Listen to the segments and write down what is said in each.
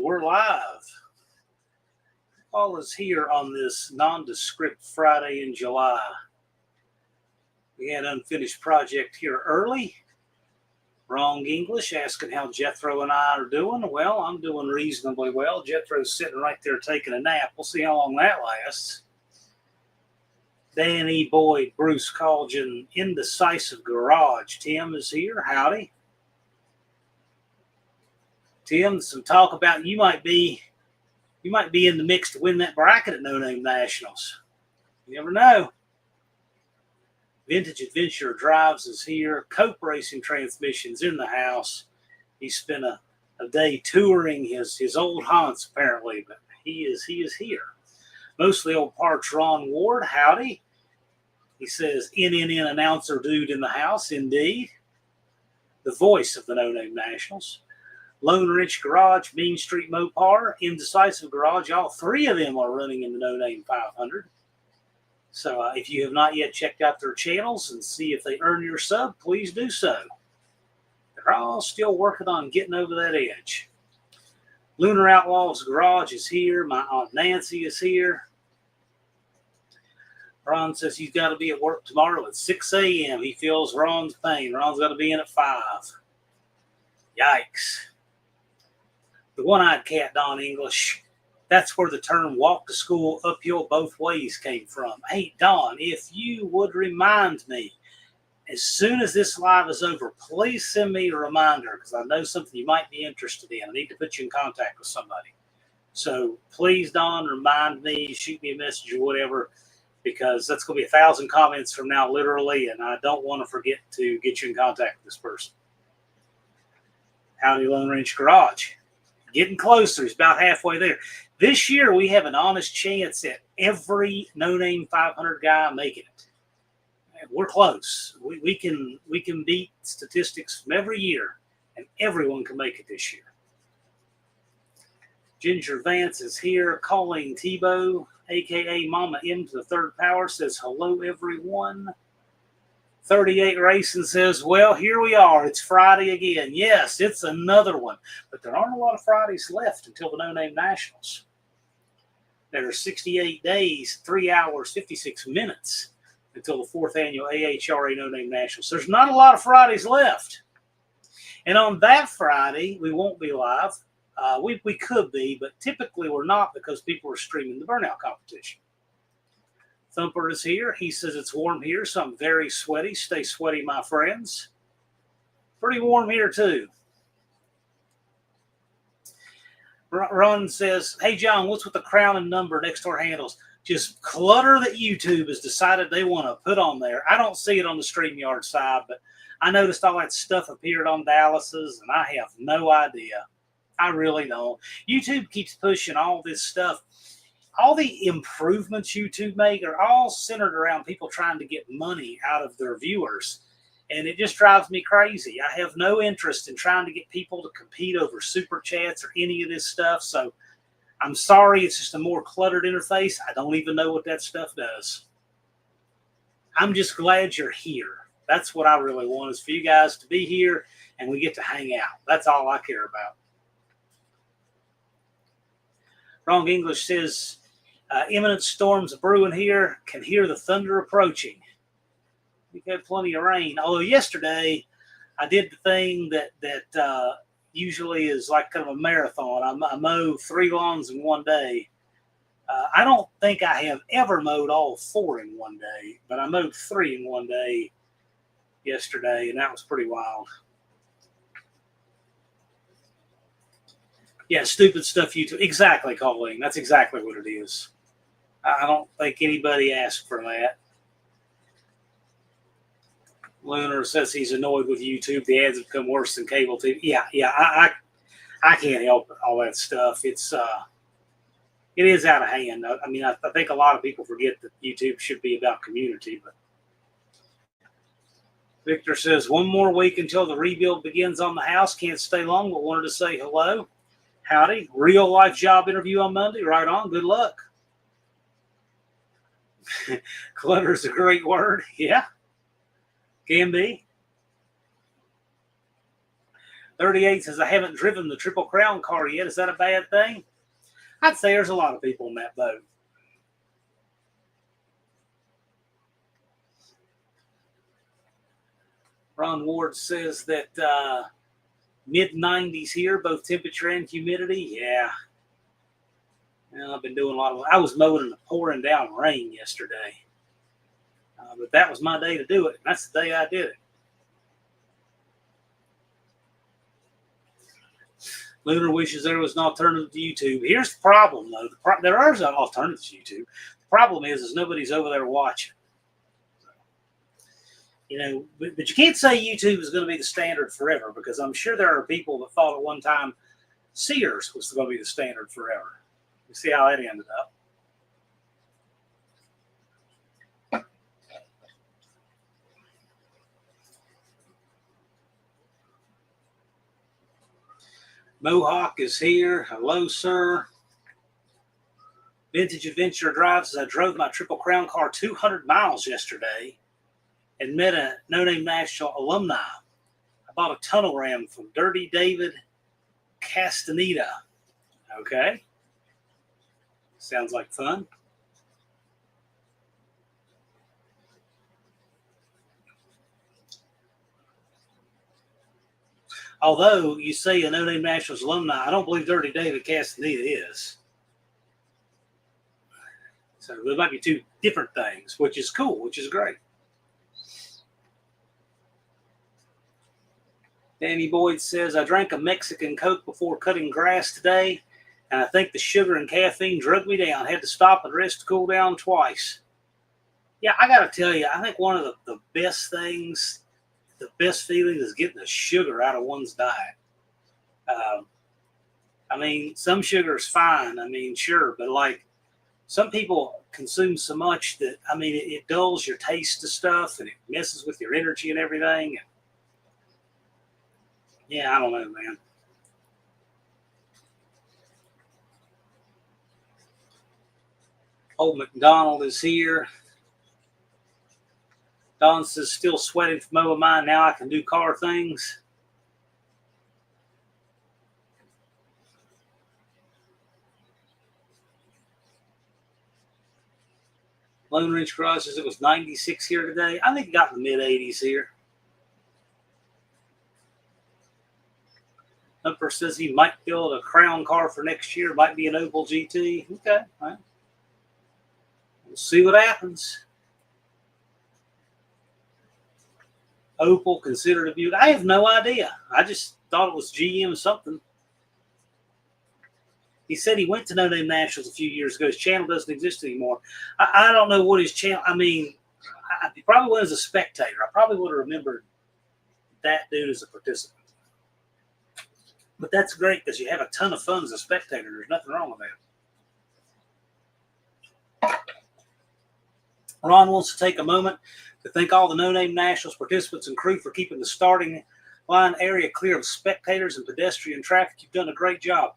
we're live. All is here on this nondescript Friday in July. We had an unfinished project here early. Wrong English, asking how Jethro and I are doing. Well, I'm doing reasonably well. Jethro's sitting right there taking a nap. We'll see how long that lasts. Danny Boyd, Bruce Colgin, Indecisive Garage. Tim is here. Howdy. Tim, some talk about you might be in the mix to win that bracket at No Name Nationals. You never know. Vintage Adventure Drives is here. Cope Racing Transmissions in the house. He spent a day touring his old haunts apparently, but he is here. Mostly Old Parts Ron Ward. Howdy. He says NNN announcer dude in the house. Indeed. The voice of the No Name Nationals. Lone Wrench Garage, Mean Street Mopar, Indecisive Garage. All three of them are running in the No Name 500. So if you have not yet checked out their channels and see if they earn your sub, please do so. They're all still working on getting over that edge. Lunar Outlaws Garage is here. My Aunt Nancy is here. Ron says he's got to be at work tomorrow at 6 a.m. He feels Ron's pain. Ron's got to be in at 5. Yikes. The one-eyed cat, Don English. That's where the term walk to school uphill both ways came from. Hey, Don, if you would remind me, as soon as this live is over, please send me a reminder because I know something you might be interested in. I need to put you in contact with somebody. So please, Don, remind me, shoot me a message or whatever, because that's going to be 1,000 comments from now, literally, and I don't want to forget to get you in contact with this person. Howdy, Lone Wrench Garage. Getting closer. He's about halfway there. This year, we have an honest chance at every No Name 500 guy making it. We're close. We can beat statistics from every year, and everyone can make it this year. Ginger Vance is here. Colleen Tebow, a.k.a. Mama M to the third power, says, hello, everyone. 38 Racing says, well, here we are. It's Friday again. Yes, it's another one. But there aren't a lot of Fridays left until the No Name Nationals. There are 68 days, 3 hours, 56 minutes until the 4th annual AHRA No Name Nationals. There's not a lot of Fridays left. And on that Friday, we won't be live. We could be, but typically we're not because people are streaming the burnout competition. Thumper is here. He says it's warm here, so I'm very sweaty. Stay sweaty, my friends. Pretty warm here, too. Ron says, hey, John, what's with the crown and number next to our handles? Just clutter that YouTube has decided they want to put on there. I don't see it on the StreamYard side, but I noticed all that stuff appeared on Dallas's, and I have no idea. I really don't. YouTube keeps pushing all this stuff. All the improvements YouTube make are all centered around people trying to get money out of their viewers. And it just drives me crazy. I have no interest in trying to get people to compete over super chats or any of this stuff. So I'm sorry, it's just a more cluttered interface. I don't even know what that stuff does. I'm just glad you're here. That's what I really want, is for you guys to be here and we get to hang out. That's all I care about. Wrong English says, imminent storms brewing here. Can hear the thunder approaching. We've had plenty of rain. Although yesterday I did the thing that usually is like kind of a marathon. I mowed 3 lawns in one day. I don't think I have ever mowed all 4 in one day, but I mowed 3 in one day yesterday, and that was pretty wild. Yeah, stupid stuff YouTube. Exactly, Colleen. That's exactly what it is. I don't think anybody asked for that. Lunar says he's annoyed with YouTube. The ads have become worse than cable TV. Yeah, I can't help it, all that stuff. It is out of hand. I mean, I think a lot of people forget that YouTube should be about community. But Victor says, one more week until the rebuild begins on the house. Can't stay long, but wanted to say hello. Howdy. Real life job interview on Monday. Right on. Good luck. Clutter is a great word. Yeah. Can be. 38 says, I haven't driven the Triple Crown car yet. Is that a bad thing? I'd say there's a lot of people in that boat. Ron Ward says that mid-90s here, both temperature and humidity. Yeah. Well, I've been doing a lot of. I was mowing in the pouring down rain yesterday. But that was my day to do it. And that's the day I did it. Lunar wishes there was an alternative to YouTube. Here's the problem, though. There are an alternative to YouTube. The problem is nobody's over there watching. You know, but you can't say YouTube is going to be the standard forever, because I'm sure there are people that thought at one time Sears was going to be the standard forever. You see how that ended up. Mohawk is here. Hello, sir. Vintage Adventure drives as I drove my Triple Crown car 200 miles yesterday and met a No Name National alumni. I bought a tunnel ram from Dirty David Castaneda. Okay. Sounds like fun. Although you say a No Name Nationals alumni, I don't believe Dirty David Castaneda is. So there might be two different things, which is cool, which is great. Danny Boyd says, I drank a Mexican Coke before cutting grass today, and I think the sugar and caffeine drug me down. Had to stop and rest to cool down twice. Yeah, I got to tell you, I think one of the best things, the best feeling is getting the sugar out of one's diet. I mean, some sugar is fine. I mean, sure, but like some people consume so much that, I mean, it dulls your taste to stuff and it messes with your energy and everything. Yeah, I don't know, man. Old McDonald is here. Don says, still sweating from over mine. Now I can do car things. Lone Ridge Garage says it was 96 here today. I think it got in the mid-80s here. Upper says he might build a Crown car for next year. Might be an Opel GT. Okay, all right. We'll see what happens. Opel considered a Buick. I have no idea. I just thought it was GM something. He said he went to No Name Nationals a few years ago. His channel doesn't exist anymore. I don't know what his channel. I mean, he probably went as a spectator. I probably would have remembered that dude as a participant. But that's great because you have a ton of fun as a spectator. There's nothing wrong with that. Ron wants to take a moment to thank all the No Name Nationals participants and crew for keeping the starting line area clear of spectators and pedestrian traffic. You've done a great job.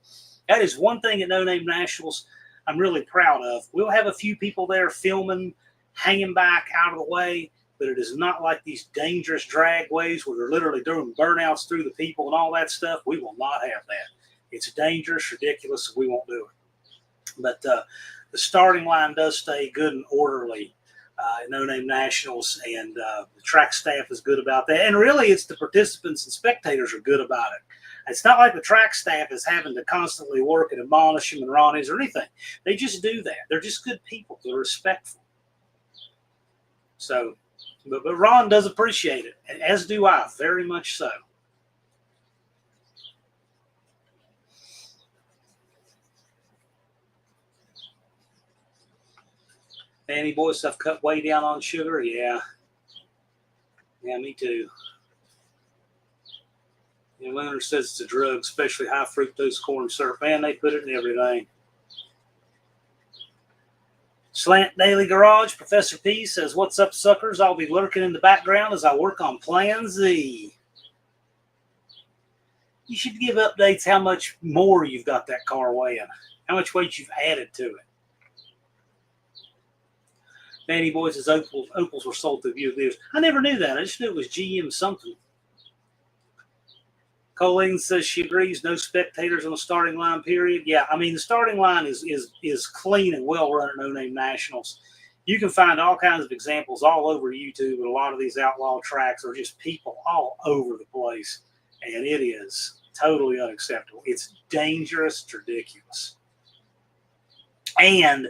That is one thing at No Name Nationals I'm really proud of. We'll have a few people there filming, hanging back out of the way, but it is not like these dangerous dragways where they're literally doing burnouts through the people and all that stuff. We will not have that. It's dangerous, ridiculous, so we won't do it. But the starting line does stay good and orderly at No Name Nationals, and the track staff is good about that. And really, it's the participants and spectators are good about it. It's not like the track staff is having to constantly work and admonish them and Ronnie's or anything. They just do that. They're just good people. They're respectful. So, but Ron does appreciate it, and as do I, very much so. Danny boy stuff cut way down on sugar. Yeah, me too. And Leonard says it's a drug, especially high fructose corn syrup. Man, they put it in everything. Slant Daily Garage, Professor P says, what's up, suckers? I'll be lurking in the background as I work on Plan Z. You should give updates how much more you've got that car weighing, how much weight you've added to it. Danny Boy says Opals were sold through Buick dealers. I never knew that. I just knew it was GM something. Colleen says she agrees. No spectators on the starting line, period. Yeah, I mean, the starting line is clean and well run at No Name Nationals. You can find all kinds of examples all over YouTube, and a lot of these outlaw tracks are just people all over the place, and it is totally unacceptable. It's dangerous. It's ridiculous. And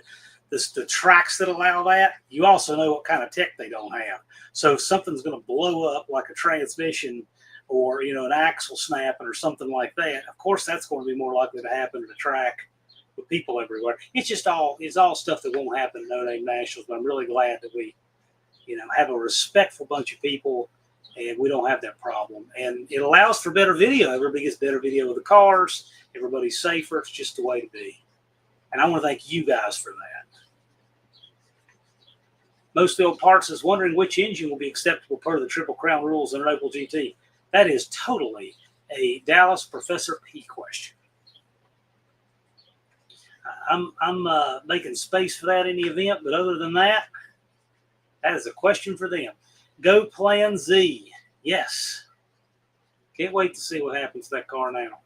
the tracks that allow that, you also know what kind of tech they don't have. So if something's going to blow up like a transmission or, you know, an axle snapping or something like that, of course that's going to be more likely to happen at a track with people everywhere. It's all stuff that won't happen at No Name Nationals, but I'm really glad that we, you know, have a respectful bunch of people and we don't have that problem. And it allows for better video. Everybody gets better video of the cars. Everybody's safer. It's just the way to be. And I want to thank you guys for that. Most Field Parts is wondering which engine will be acceptable per the Triple Crown rules in an Opel GT. That is totally a Dallas Professor P question. I'm making space for that in the event, but other than that, that is a question for them. Go Plan Z. Yes. Can't wait to see what happens to that car now.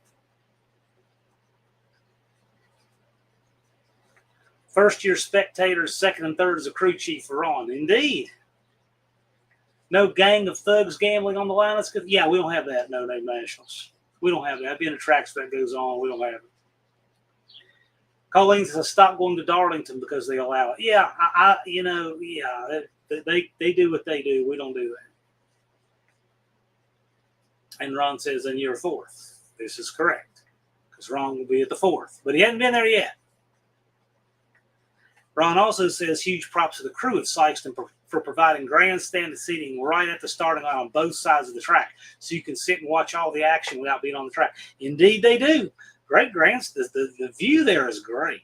First year spectators, second and third as a crew chief for Ron. Indeed. No gang of thugs gambling on the line. That's good. Yeah, we don't have that. No Name Nationals. We don't have that. I've been to tracks that goes on. We don't have it. Colleen says stop going to Darlington because they allow it. Yeah, they do what they do. We don't do that. And Ron says, and you're fourth. This is correct because Ron will be at the fourth, but he hasn't been there yet. Ron also says huge props to the crew at Sykeston for providing grandstand seating right at the starting line on both sides of the track, so you can sit and watch all the action without being on the track. Indeed, they do. Great grandstand. The view there is great.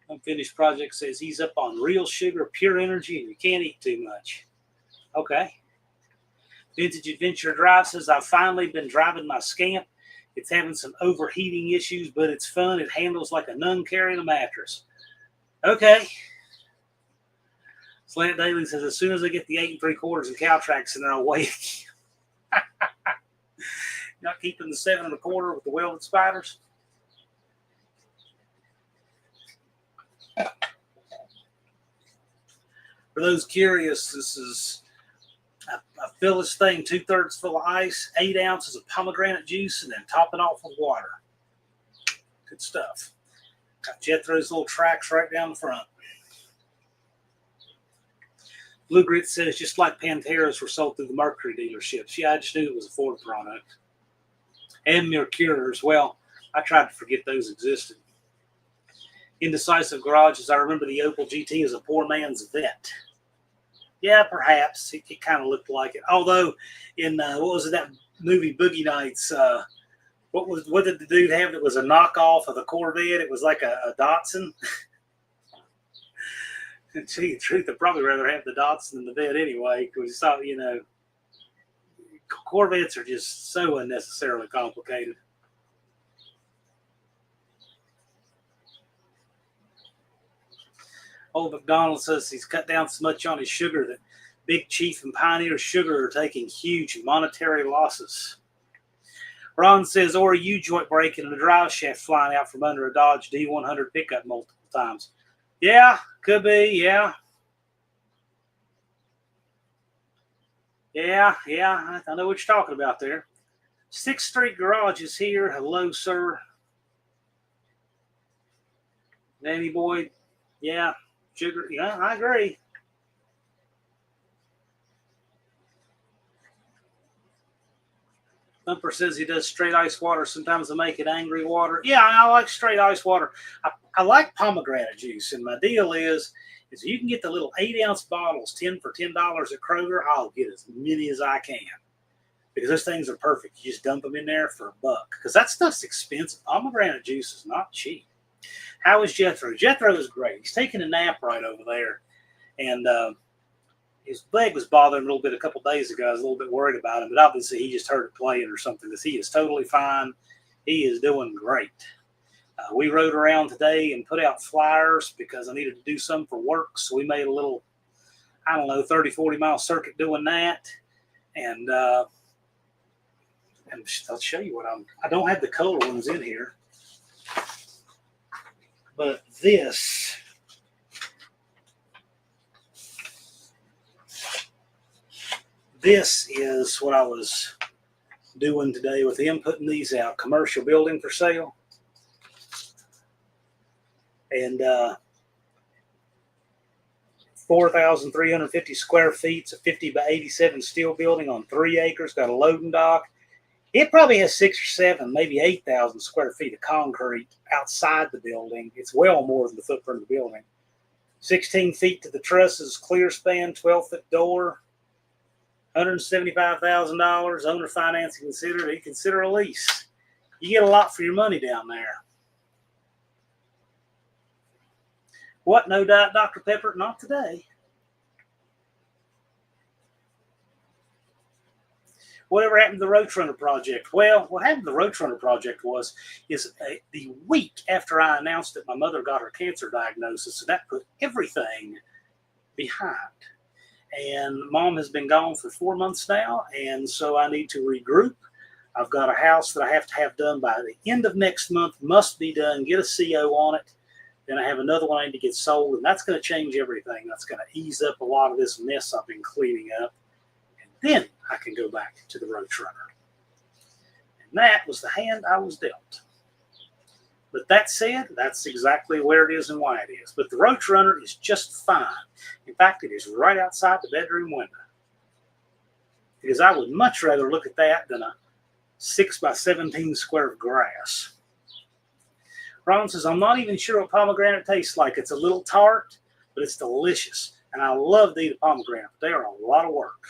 Unfinished Project says he's up on real sugar, pure energy, and you can't eat too much. Okay. Vintage Adventure Drive says I've finally been driving my Scamp. It's having some overheating issues, but it's fun. It handles like a nun carrying a mattress. Okay. Slant Daily says as soon as I get the 8 3/4 and cow tracks in there, I'll wait. Not keeping the 7 1/4 with the welded spiders. For those curious, this is a fill this thing 2/3 full of ice, 8 ounces of pomegranate juice, and then top it off with water. Good stuff. Got Jethro's little tracks right down the front. Blue Grit says just like Panteras were sold through the Mercury dealerships. Yeah, I just knew it was a Ford product. And Mercures. Well, I tried to forget those existed. Indecisive Garages. I remember the Opel GT as a poor man's vet. Yeah, perhaps. It kind of looked like it. Although, in, what was it, that movie Boogie Nights, what did the dude have that was a knockoff of the Corvette? It was like a Datsun. To tell you the truth, I'd probably rather have the Datsun than the Vet anyway, because, you know, Corvettes are just so unnecessarily complicated. Old McDonald says he's cut down so much on his sugar that Big Chief and Pioneer Sugar are taking huge monetary losses. Ron says, or a U-joint breaking and a drive shaft flying out from under a Dodge D100 pickup multiple times. Yeah, could be, yeah. Yeah, I know what you're talking about there. 6th Street Garage is here. Hello, sir. Danny Boyd, yeah. Sugar, yeah, I agree. Thumper says he does straight ice water. Sometimes I make it angry water. Yeah, I like straight ice water. I like pomegranate juice, and my deal is you can get the little 8-ounce bottles, 10 for $10 at Kroger. I'll get as many as I can because those things are perfect. You just dump them in there for $1 because that stuff's expensive. Pomegranate juice is not cheap. How is Jethro? Jethro is great. He's taking a nap right over there, and his leg was bothering him a little bit a couple days ago. I was a little bit worried about him, but obviously he just heard it playing or something because he is totally fine. He is doing great. We rode around today and put out flyers because I needed to do some for work. So we made a little, 30, 40 mile circuit doing that. And I'll show you what I don't have the color ones in here. But this is what I was doing today with him, putting these out. Commercial building for sale. And 4,350 square feet. It's a 50 by 87 steel building on 3 acres. Got a loading dock. It probably has 6 or 7, maybe 8,000 square feet of concrete outside the building. It's well more than the footprint of the building. 16 feet to the trusses, clear span, 12-foot door, $175,000. Owner financing considered. You consider a lease. You get a lot for your money down there. What? No Diet Dr. Pepper? Not today. Whatever happened to the Roadrunner project? Well, what happened to the Roadrunner project is the week after I announced that my mother got her cancer diagnosis, so that put everything behind. And Mom has been gone for 4 months now, and so I need to regroup. I've got a house that I have to have done by the end of next month, must be done, get a CO on it. Then I have another one I need to get sold, and that's going to change everything. That's going to ease up a lot of this mess I've been cleaning up. And then I can go back to the Roadrunner. And that was the hand I was dealt. But that said, that's exactly where it is and why it is. But the Roadrunner is just fine. In fact, it is right outside the bedroom window. Because I would much rather look at that than a 6 by 17 square of grass. Ron says, I'm not even sure what pomegranate tastes like. It's a little tart, but it's delicious. And I love to eat a pomegranate, but they are a lot of work.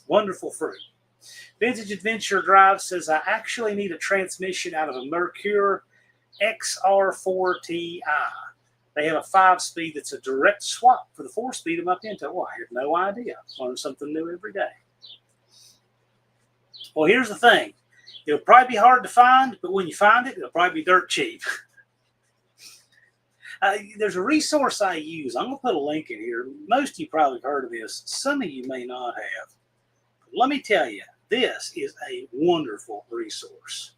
Wonderful fruit. Vintage Adventure Drive says, I actually need a transmission out of a Mercure XR4Ti. They have a 5-speed that's a direct swap for the 4-speed of my Pinto. Well, I had no idea. Learn something new every day. Well, here's the thing. It'll probably be hard to find, but when you find it, it'll probably be dirt cheap. There's a resource I use. I'm going to put a link in here. Most of you probably have heard of this. Some of you may not have. But let me tell you, this is a wonderful resource.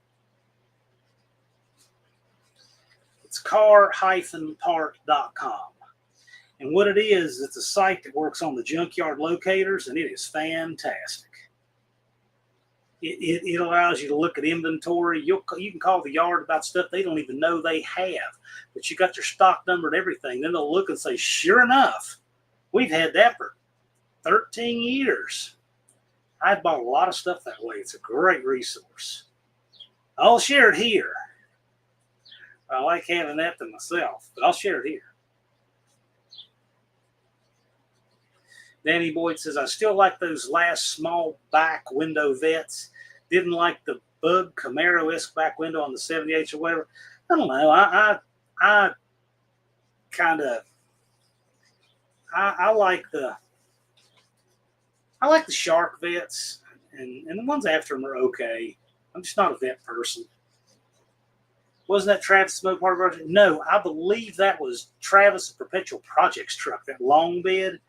It's car-part.com. And what it is, it's a site that works on the junkyard locators, and it is fantastic. It allows you to look at inventory. You can call the yard about stuff they don't even know they have. But you got your stock number and everything. Then they'll look and say, sure enough, we've had that for 13 years. I bought a lot of stuff that way. It's a great resource. I'll share it here. I like having that to myself, but I'll share it here. Danny Boyd says, I still like those last small back window vets. Didn't like the bug Camaro-esque back window on the 78 or whatever. I don't know. I like the shark vets, and the ones after them are okay. I'm just not a vet person. Wasn't that Travis Smoke part of the project? No, I believe that was Travis' Perpetual Projects truck, that long bed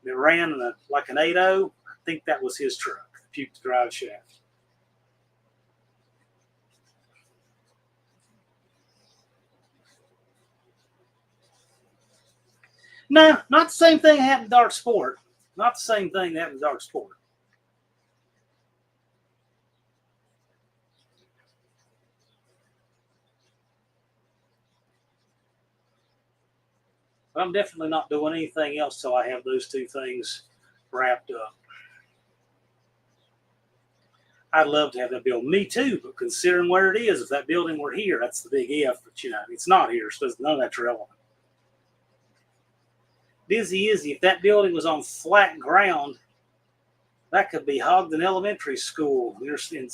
that ran like an 8.0. I think that was his truck, the Puke drive shaft. No, not the same thing happened in Dark Sport. Not the same thing that happened in Dark Sport. I'm definitely not doing anything else till I have those two things wrapped up. I'd love to have that building. Me too, but considering where it is, if that building were here, that's the big if. But, it's not here, so none of that's relevant. Dizzy Izzy, if that building was on flat ground, that could be Hogden Elementary School. There's in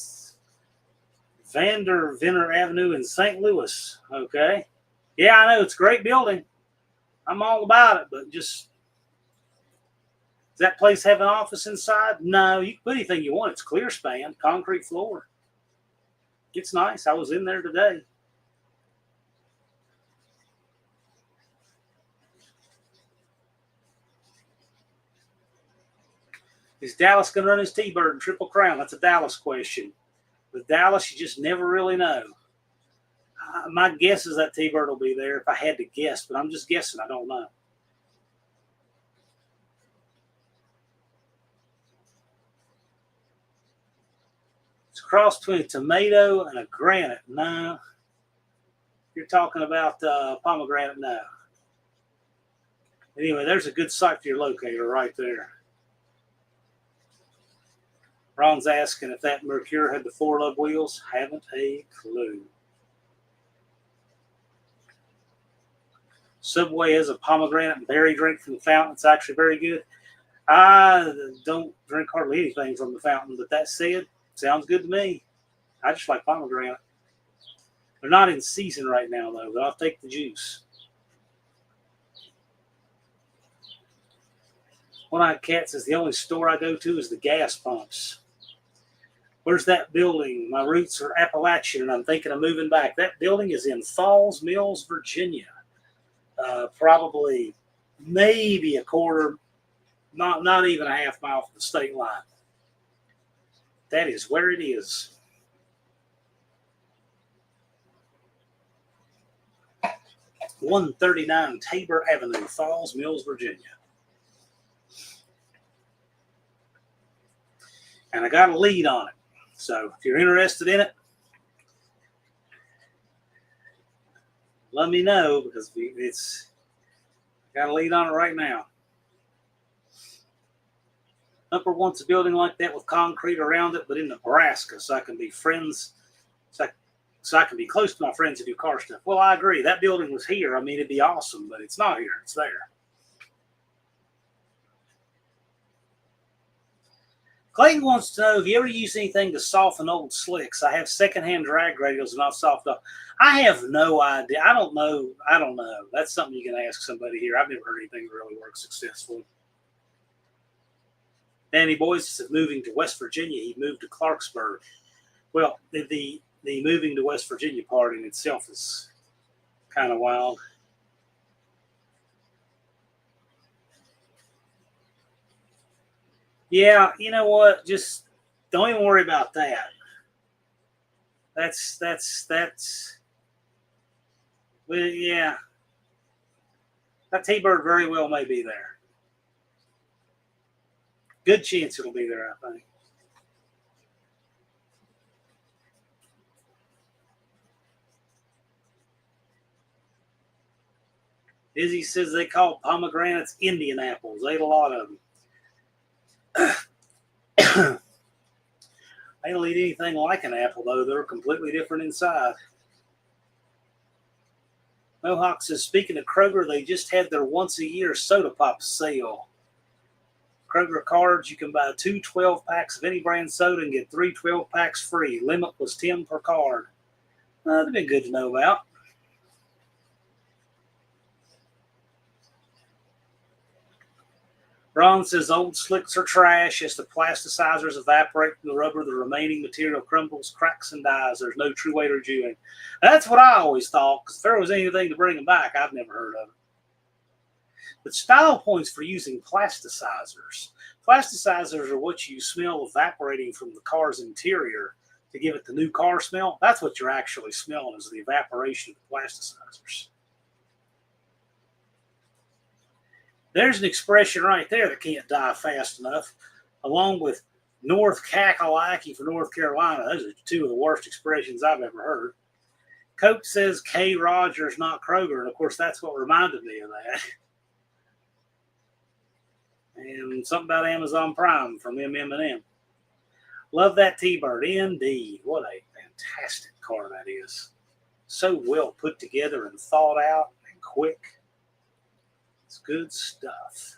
Vandervenner Avenue in St. Louis. Okay. Yeah, I know. It's a great building. I'm all about it, but just, does that place have an office inside? No, you can put anything you want. It's clear span, concrete floor. It's nice. I was in there today. Is Dallas going to run his T-Bird in Triple Crown? That's a Dallas question. With Dallas, you just never really know. My guess is that T-Bird will be there if I had to guess, but I'm just guessing. I don't know. It's a cross between a tomato and a granite. No. You're talking about pomegranate? No. Anyway, there's a good site for your locator right there. Ron's asking if that Mercure had the 4-lug wheels. Haven't a clue. Subway has a pomegranate and berry drink from the fountain. It's actually very good. I don't drink hardly anything from the fountain, but that said, sounds good to me. I just like pomegranate. They're not in season right now, though, but I'll take the juice. One-Eyed Cat says the only store I go to is the gas pumps. Where's that building? My roots are Appalachian, and I'm thinking of moving back. That building is in Falls Mills, Virginia. Probably maybe a quarter, not even a half mile from the state line. That is where it is. (139) Tabor Avenue, Falls Mills, Virginia. And I got a lead on it. So if you're interested in it, let me know, because it's got a lead on it right now. Upper wants a building like that with concrete around it, but in Nebraska, so I can be friends, so I can be close to my friends who do car stuff. Well, I agree. That building was here. I mean, it'd be awesome, but it's not here. It's there. Clayton wants to know, have you ever used anything to soften old slicks? I have secondhand drag radials and I've softened up. I have no idea. I don't know. That's something you can ask somebody here. I've never heard anything really work successfully. Danny Boyce said moving to West Virginia. He moved to Clarksburg. Well, the moving to West Virginia part in itself is kind of wild. Yeah, you know what? Just don't even worry about that. That's well, yeah. That T-Bird very well may be there. Good chance it'll be there, I think. Izzy says they call pomegranates Indian apples. Ate a lot of them. They don't eat anything like an apple, though. They're completely different inside. Mohawk says, speaking of Kroger, they just had their once-a-year soda pop sale. Kroger cards, you can buy 2 12-packs of any brand soda and get 3 12-packs free. Limit was 10 per card. That'd be good to know about. Ron says old slicks are trash. As the plasticizers evaporate from the rubber, the remaining material crumbles, cracks, and dies. There's no true way to rejuvenate. That's what I always thought, because if there was anything to bring them back, I've never heard of it. But style points for using plasticizers. Plasticizers are what you smell evaporating from the car's interior to give it the new car smell. That's what you're actually smelling, is the evaporation of the plasticizers. There's an expression right there that can't die fast enough, along with North Kakalaki for North Carolina. Those are 2 of the worst expressions I've ever heard. Coach says K. Rogers, not Kroger, and of course that's what reminded me of that. And something about Amazon Prime from M&M. Love that T-Bird, indeed. What a fantastic car that is. So well put together and thought out and quick. It's good stuff.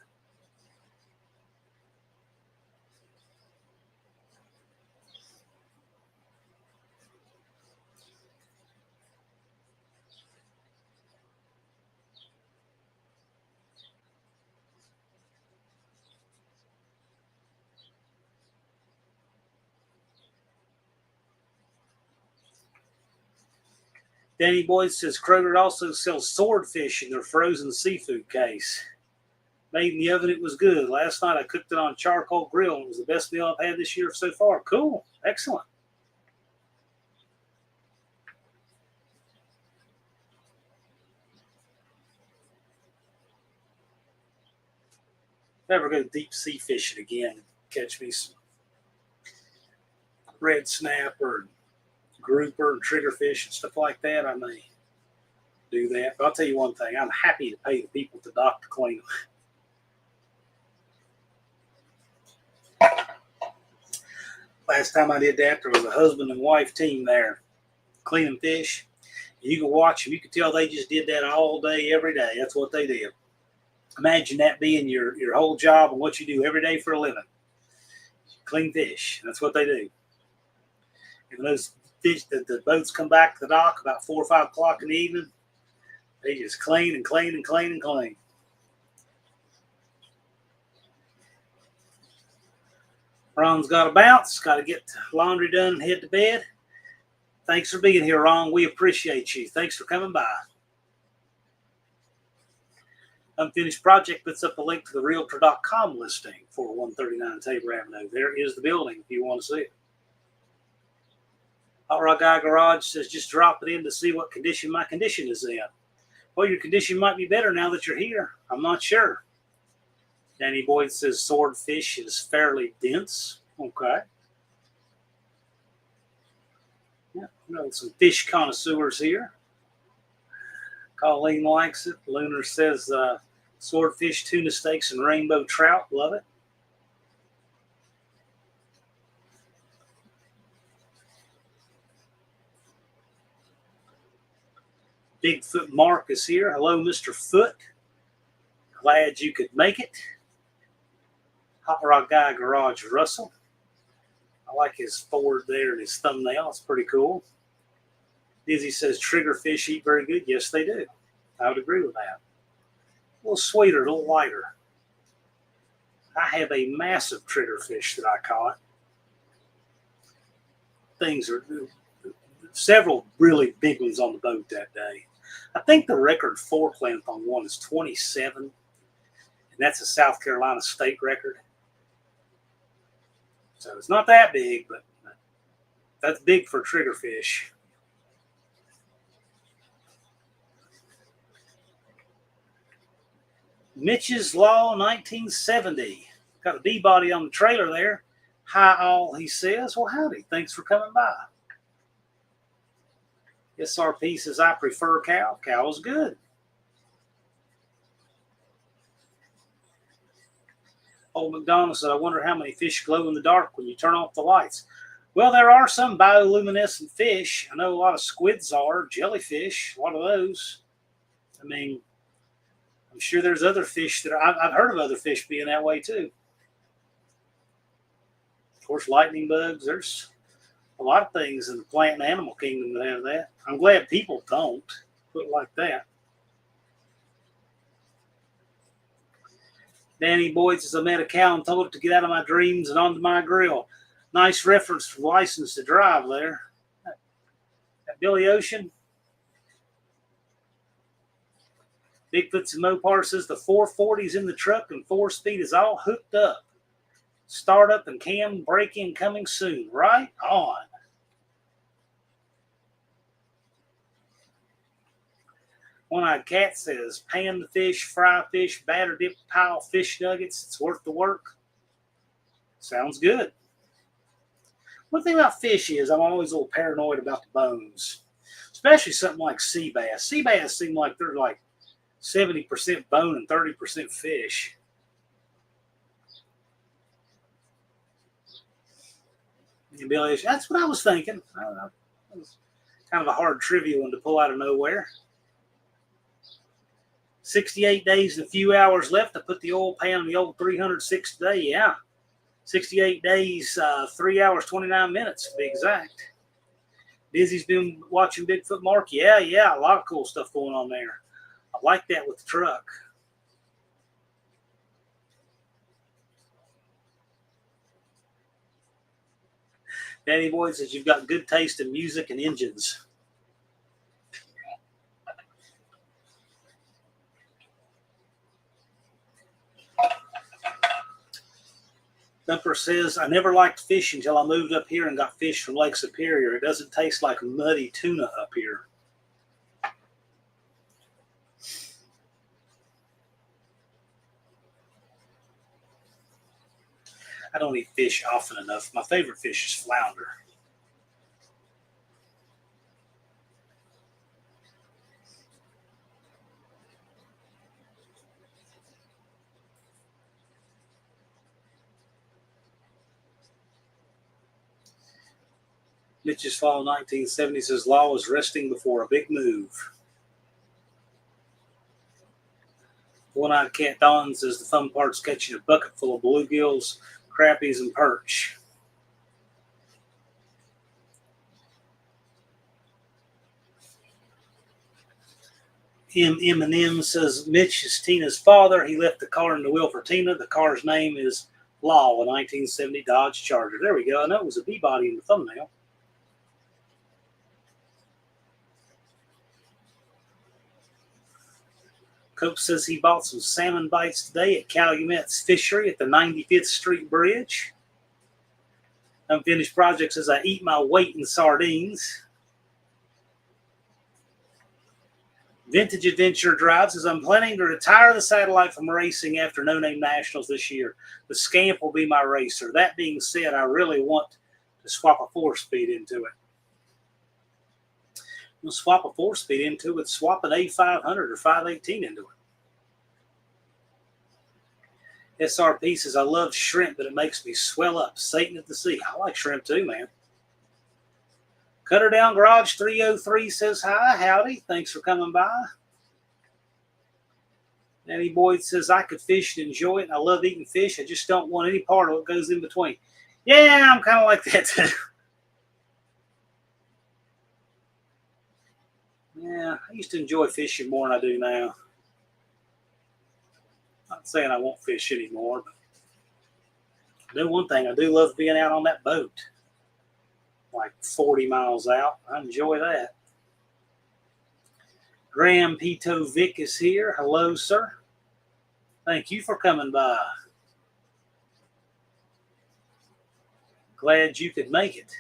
Danny Boyd says Kroger also sells swordfish in their frozen seafood case. Made in the oven, it was good. Last night I cooked it on a charcoal grill, and it was the best meal I've had this year so far. Cool. Excellent. If I ever go deep sea fishing again, catch me some red snapper and grouper and triggerfish and stuff like that, I may do that. But I'll tell you one thing, I'm happy to pay the people at the dock to clean them. Last time I did that, there was a husband and wife team there cleaning fish. You could watch them. You could tell they just did that all day, every day. That's what they did. Imagine that being your whole job and what you do every day for a living. Clean fish. That's what they do. And when those fish, the boats come back to the dock about 4 or 5 o'clock in the evening, they just clean and clean and clean and clean. Ron's got to bounce. Got to get laundry done and head to bed. Thanks for being here, Ron. We appreciate you. Thanks for coming by. Unfinished Project puts up a link to the Realtor.com listing for 139 Tabor Avenue. There is the building if you want to see it. AHRA Guy Garage says just drop it in to see what condition my condition is in. Well, your condition might be better now that you're here. I'm not sure. Danny Boyd says swordfish is fairly dense. Okay. Yeah, some fish connoisseurs here. Colleen likes it. Lunar says swordfish, tuna steaks, and rainbow trout. Love it. Bigfoot Mark is here. Hello, Mr. Foot. Glad you could make it. Hot Rock Guy Garage Russell. I like his forward there and his thumbnail. It's pretty cool. Dizzy says triggerfish eat very good. Yes, they do. I would agree with that. A little sweeter, a little lighter. I have a massive triggerfish that I caught. Things are several really big ones on the boat that day. I think the record fork length on one is 27, and that's a South Carolina state record. So it's not that big, but that's big for triggerfish. Mitch's Law 1970. Got a B body on the trailer there. Hi all, he says. Well, howdy. Thanks for coming by. SRP says, I prefer cow. Cow is good. Old McDonald said, I wonder how many fish glow in the dark when you turn off the lights. Well, there are some bioluminescent fish. I know a lot of squids are, jellyfish, a lot of those. I mean, I'm sure there's other fish that I've heard of other fish being that way too. Of course, lightning bugs. There's a lot of things in the plant and animal kingdom that have that. I'm glad people don't put it like that. Danny Boyd says, I met a cow and told it to get out of my dreams and onto my grill. Nice reference for license to drive there. That Billy Ocean. Bigfoots and Mopar says the 440's in the truck and 4-speed is all hooked up. Start up and cam break in coming soon. Right on. One-Eyed Cat says, pan the fish, fry fish, batter dip, pile fish nuggets. It's worth the work. Sounds good. One thing about fish is I'm always a little paranoid about the bones, especially something like sea bass. Sea bass seem like they're like 70% bone and 30% fish. And Billy, that's what I was thinking. I don't know. It was kind of a hard trivia one to pull out of nowhere. 68 days and a few hours left. I put the oil pan on the old 306 today. Yeah. 68 days, 3 hours, 29 minutes to be exact. Dizzy's been watching Bigfoot Mark. Yeah. A lot of cool stuff going on there. I like that with the truck. Danny Boyd says you've got good taste in music and engines. Thumper says, I never liked fish until I moved up here and got fish from Lake Superior. It doesn't taste like muddy tuna up here. I don't eat fish often enough. My favorite fish is flounder. Mitch's Fall 1970 says, Law is resting before a big move. One-eyed Cat Dawn says the fun part's catching a bucket full of bluegills, crappies, and perch. M&M says Mitch is Tina's father. He left the car in the will for Tina. The car's name is Law, a 1970 Dodge Charger. There we go. I know it was a B-body in the thumbnail. Cope says he bought some salmon bites today at Calumet's Fishery at the 95th Street Bridge. Unfinished Project says I eat my weight in sardines. Vintage Adventure Drive says I'm planning to retire the satellite from racing after No Name Nationals this year. The Scamp will be my racer. That being said, I really want to swap a 4-speed into it. We'll swap a 4-speed into it, swap an A500 or 518 into it. SRP says, I love shrimp, but it makes me swell up. Satan at the sea. I like shrimp too, man. Cutter Down Garage 303 says, hi, howdy. Thanks for coming by. Danny Boyd says, I could fish and enjoy it. I love eating fish. I just don't want any part of what goes in between. Yeah, I'm kind of like that too. Yeah, I used to enjoy fishing more than I do now. Not saying I won't fish anymore, but I do one thing. I do love being out on that boat, like 40 miles out. I enjoy that. Graham Pito Vic is here. Hello, sir. Thank you for coming by. Glad you could make it.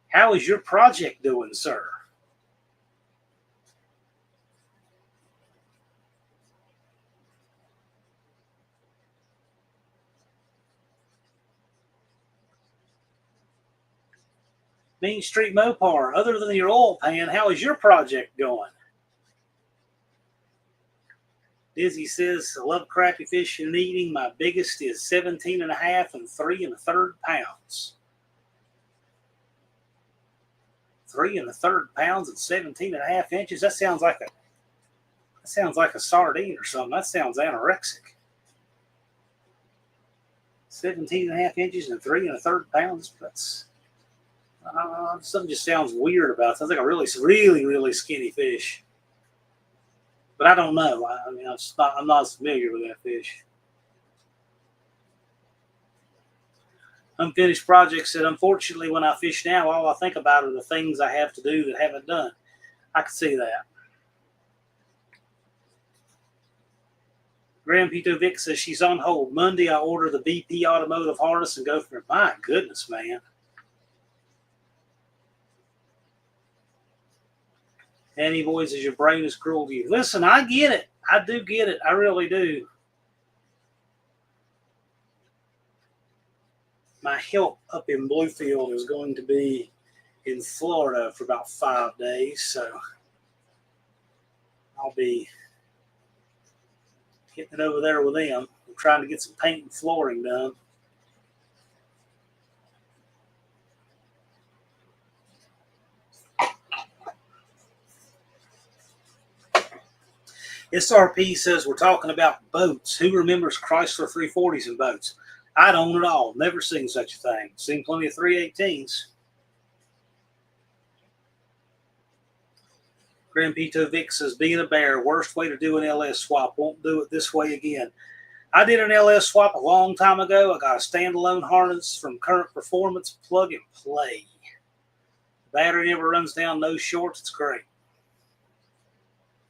How is your project doing, sir? Main Street Mopar, other than your oil pan, how is your project going? Dizzy says, I love crappie fishing and eating. My biggest is 17 and a half and 3 1/3 pounds. 3 1/3 pounds and 17 and a half inches. That sounds like a sardine or something. That sounds anorexic. 17 and a half inches and 3 1/3 pounds. That's something just sounds weird about it. Sounds like a really, really, really skinny fish. But I don't know. I mean, I'm not familiar with that fish. Unfinished Project said, unfortunately, when I fish now, all I think about are the things I have to do that haven't done. I can see that. Graham Pito Vic says she's on hold. Monday, I order the BP automotive harness and go from it. My goodness, man. Annie Boy says, your brain is cruel to you. Listen, I get it. I do get it. I really do. My help up in Bluefield is going to be in Florida for about 5 days, so I'll be getting over there with them. I'm trying to get some paint and flooring done. SRP says we're talking about boats. Who remembers Chrysler 340s and boats? I don't at all. Never seen such a thing. Seen plenty of 318s. Grand Pito Vic says, being a bear, worst way to do an LS swap. Won't do it this way again. I did an LS swap a long time ago. I got a standalone harness from Current Performance, plug and play. Battery never runs down, no shorts. It's great.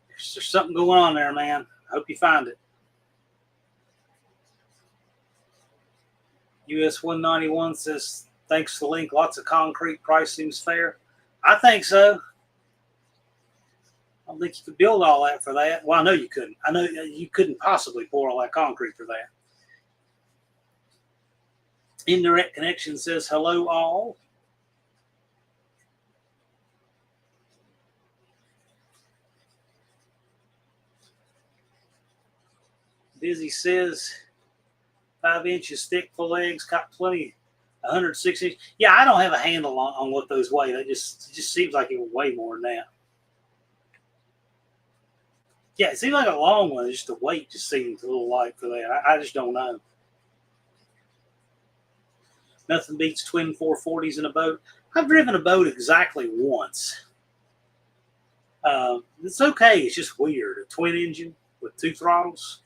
There's something going on there, man. I hope you find it. US 191 says, thanks for the link. Lots of concrete. Price seems fair. I think so. I don't think you could build all that for that. Well, I know you couldn't. I know you couldn't possibly pour all that concrete for that. Indirect Connection says, hello all. Busy says, 5 inches thick, full legs, got plenty, 106 inches. Yeah, I don't have a handle on what those weigh. It just seems like it would weigh more than that. Yeah, it seems like a long one. Just the weight just seems a little light for that. I just don't know. Nothing beats twin 440s in a boat. I've driven a boat exactly once. It's okay. It's just weird. A twin engine with 2 throttles.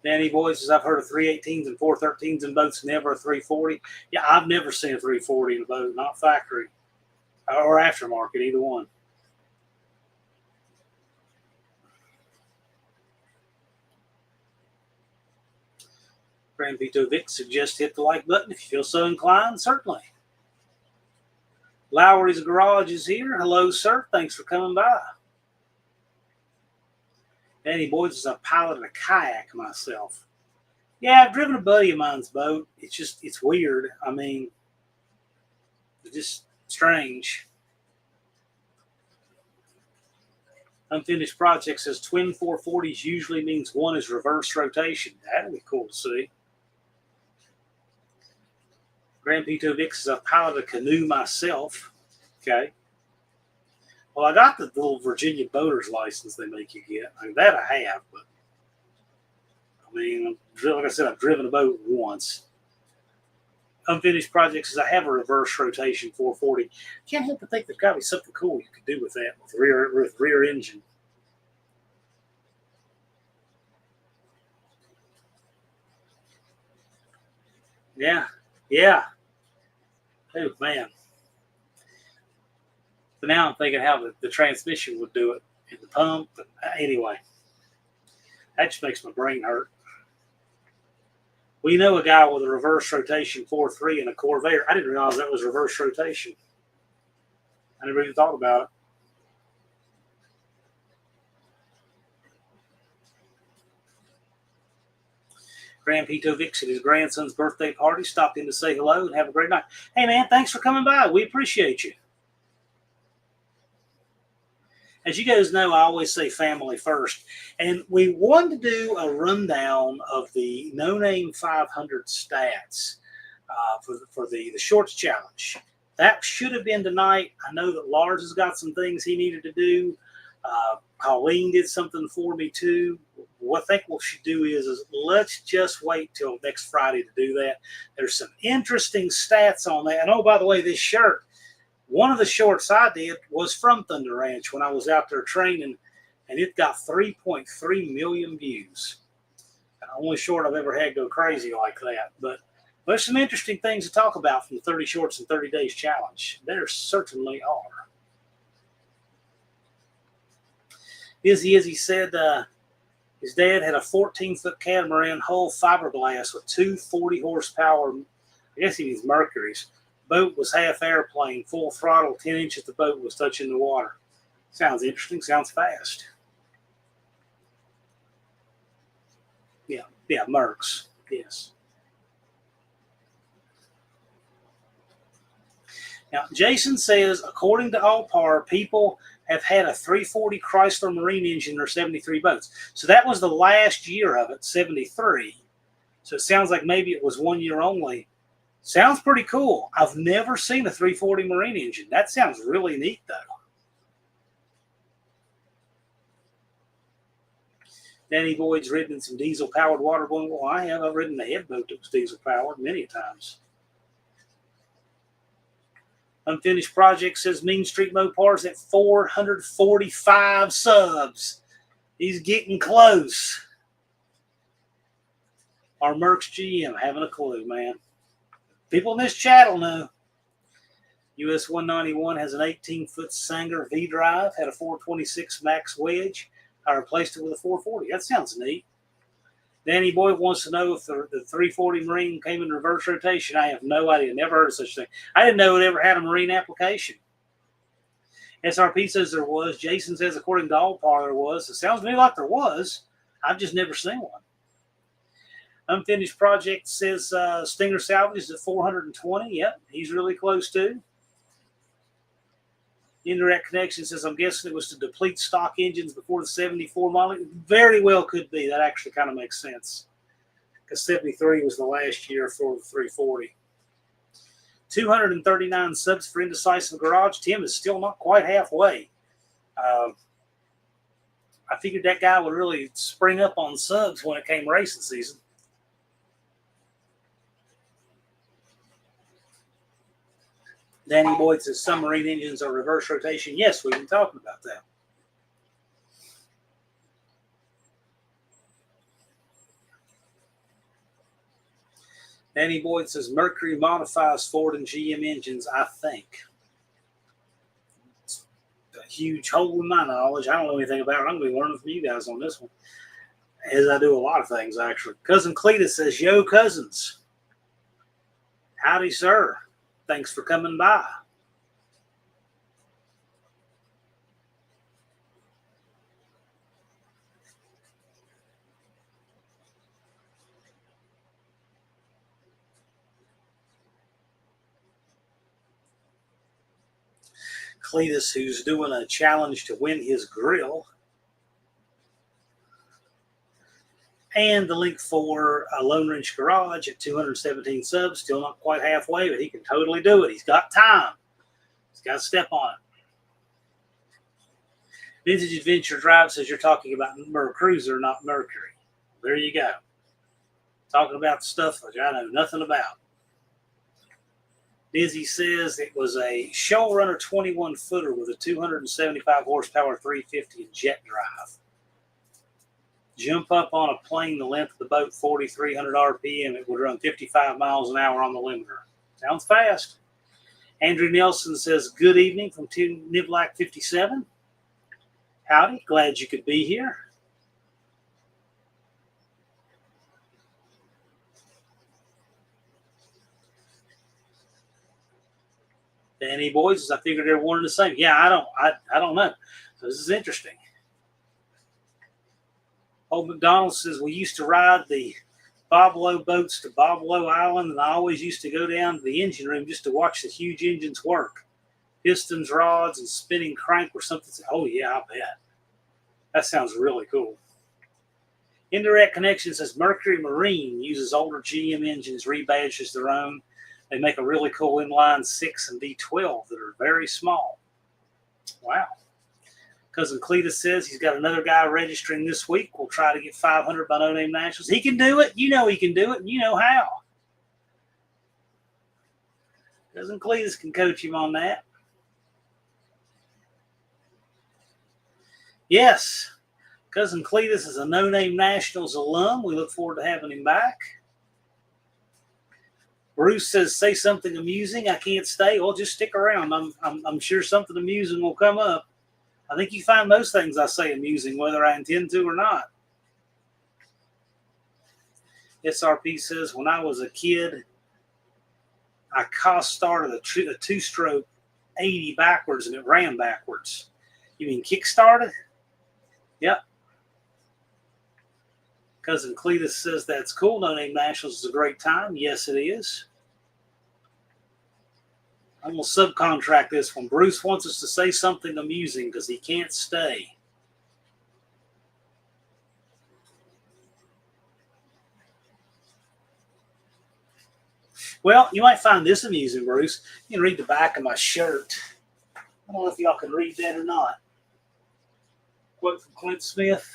Danny Boy says, I've heard of 318s and 413s in boats, never a 340. Yeah, I've never seen a 340 in a boat, not factory or aftermarket, either one. Grand Vito Vic suggests hit the like button if you feel so inclined, certainly. Lowry's Garage is here. Hello, sir. Thanks for coming by. Danny Boyd says, I piloted a kayak myself. Yeah, I've driven a buddy of mine's boat. It's weird. I mean, it's just strange. Unfinished Project says twin 440s usually means one is reverse rotation. That'd be cool to see. Grand Vito Vic says, I piloted a canoe myself. Okay. Well, I got the little Virginia boater's license they make you get. I mean, that I have, but I mean, like I said, I've driven a boat once. Unfinished Project says, I have a reverse rotation 440. Can't help but think there's got to be something cool you could do with that, with rear engine. Yeah. Oh, man. But now I'm thinking how the transmission would do it in the pump. But anyway, that just makes my brain hurt. We know a guy with a reverse rotation 4.3 and a Corvair. I didn't realize that was reverse rotation. I never even thought about it. Grand Pito Vix at his grandson's birthday party stopped in to say hello and have a great night. Hey, man, thanks for coming by. We appreciate you. As you guys know, I always say family first. And we wanted to do a rundown of the No Name 500 stats for the Shorts Challenge. That should have been tonight. I know that Lars has got some things he needed to do. Colleen did something for me, too. What I think we should do is let's just wait till next Friday to do that. There's some interesting stats on that. And, oh, by the way, this shirt, one of the shorts I did was from Thunder Ranch when I was out there training, and it got 3.3 million views. The only short I've ever had go crazy like that. But there's some interesting things to talk about from the 30 Shorts in 30 Days Challenge. There certainly are. Izzy said his dad had a 14-foot catamaran hull fiberglass with 240 horsepower, I guess he means Mercuries. Boat was half airplane, full throttle, 10 inches the boat was touching the water. Sounds interesting, sounds fast. Yeah, Mercs, yes. Now, Jason says, according to AHRA, people have had a 340 Chrysler Marine engine in their 73 boats. So that was the last year of it, 73. So it sounds like maybe it was 1 year only. Sounds pretty cool. I've never seen a 340 Marine engine. That sounds really neat, though. Danny Boyd's ridden in some diesel-powered water balloon. Well, I have. I've ridden a headboat that was diesel-powered many times. Unfinished Project says Mean Street Mopar's at 445 subs. He's getting close. Our Mercs GM having a clue, man. People in this chat will know. US 191 has an 18-foot Sanger V-drive, had a 426 max wedge, I replaced it with a 440. That sounds neat. Danny Boy wants to know if the 340 Marine came in reverse rotation. I have no idea. Never heard of such a thing. I didn't know it ever had a Marine application. SRP says there was. Jason says according to Allpar there was. It sounds to me like there was. I've just never seen one. Unfinished Project says Stinger salvage is at 420. Yep, he's really close too. Indirect Connection says, I'm guessing it was to deplete stock engines before the 74 model. Very well could be. That actually kind of makes sense. Because 73 was the last year for the 340. 239 subs for Indecisive Garage. Tim is still not quite halfway. I figured that guy would really spring up on subs when it came racing season. Danny Boyd says submarine engines are reverse rotation. Yes, we've been talking about that. Danny Boyd says Mercury modifies Ford and GM engines, I think. It's a huge hole in my knowledge. I don't know anything about it. I'm going to be learning from you guys on this one. As I do a lot of things, actually. Cousin Cletus says, yo, cousins. Howdy, sir. Thanks for coming by. Cletus, who's doing a challenge to win his grill. And the link for Lone Wrench Garage at 217 subs. Still not quite halfway, but he can totally do it. He's got time. He's got to step on it. Vintage Adventure Drive says you're talking about Cruiser, not Mercury. There you go. Talking about the stuff that I know nothing about. Dizzy says it was a Showrunner 21-footer with a 275 horsepower 350 and jet drive. Jump up on a plane the length of the boat, 4,300 RPM. It would run 55 miles an hour on the limiter. Sounds fast. Andrew Nelson says, good evening from Niblack 57. Howdy, glad you could be here. Danny Boyd says, I figured they're one and the same. Yeah, I don't know. So this is interesting. Old McDonald says, we used to ride the Bob Lowe boats to Bob Lowe Island, and I always used to go down to the engine room just to watch the huge engines work. Pistons, rods, and spinning crank were something. Oh, yeah, I bet. That sounds really cool. Indirect Connection says Mercury Marine uses older GM engines rebadged as their own. They make a really cool inline 6 and V12 that are very small. Wow. Cousin Cletus says he's got another guy registering this week. We'll try to get 500 by No Name Nationals. He can do it. You know he can do it, and you know how. Cousin Cletus can coach him on that. Yes. Cousin Cletus is a No Name Nationals alum. We look forward to having him back. Bruce says, say something amusing. I can't stay. Well, just stick around. I'm sure something amusing will come up. I think you find most things I say amusing, whether I intend to or not. SRP says, when I was a kid, I started a two-stroke 80 backwards, and it ran backwards. You mean kick-started? Yep. Cousin Cletus says that's cool. No Name Nationals is a great time. Yes, it is. I'm going to subcontract this one. Bruce wants us to say something amusing because he can't stay. Well, you might find this amusing, Bruce. You can read the back of my shirt. I don't know if y'all can read that or not. Quote from Clint Smith.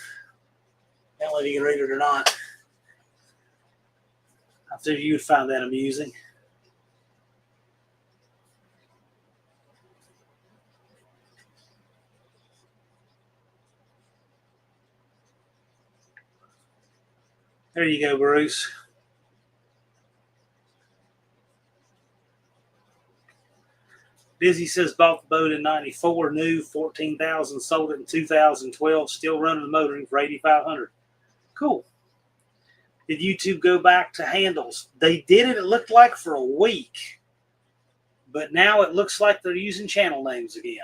I don't know if you can read it or not. I figured you'd find that amusing. There you go, Bruce. Busy says bought the boat in 94, new, 14,000, sold it in 2012, still running the motoring for 8,500. Cool. Did YouTube go back to handles? They did it, it looked like, for a week. But now it looks like they're using channel names again.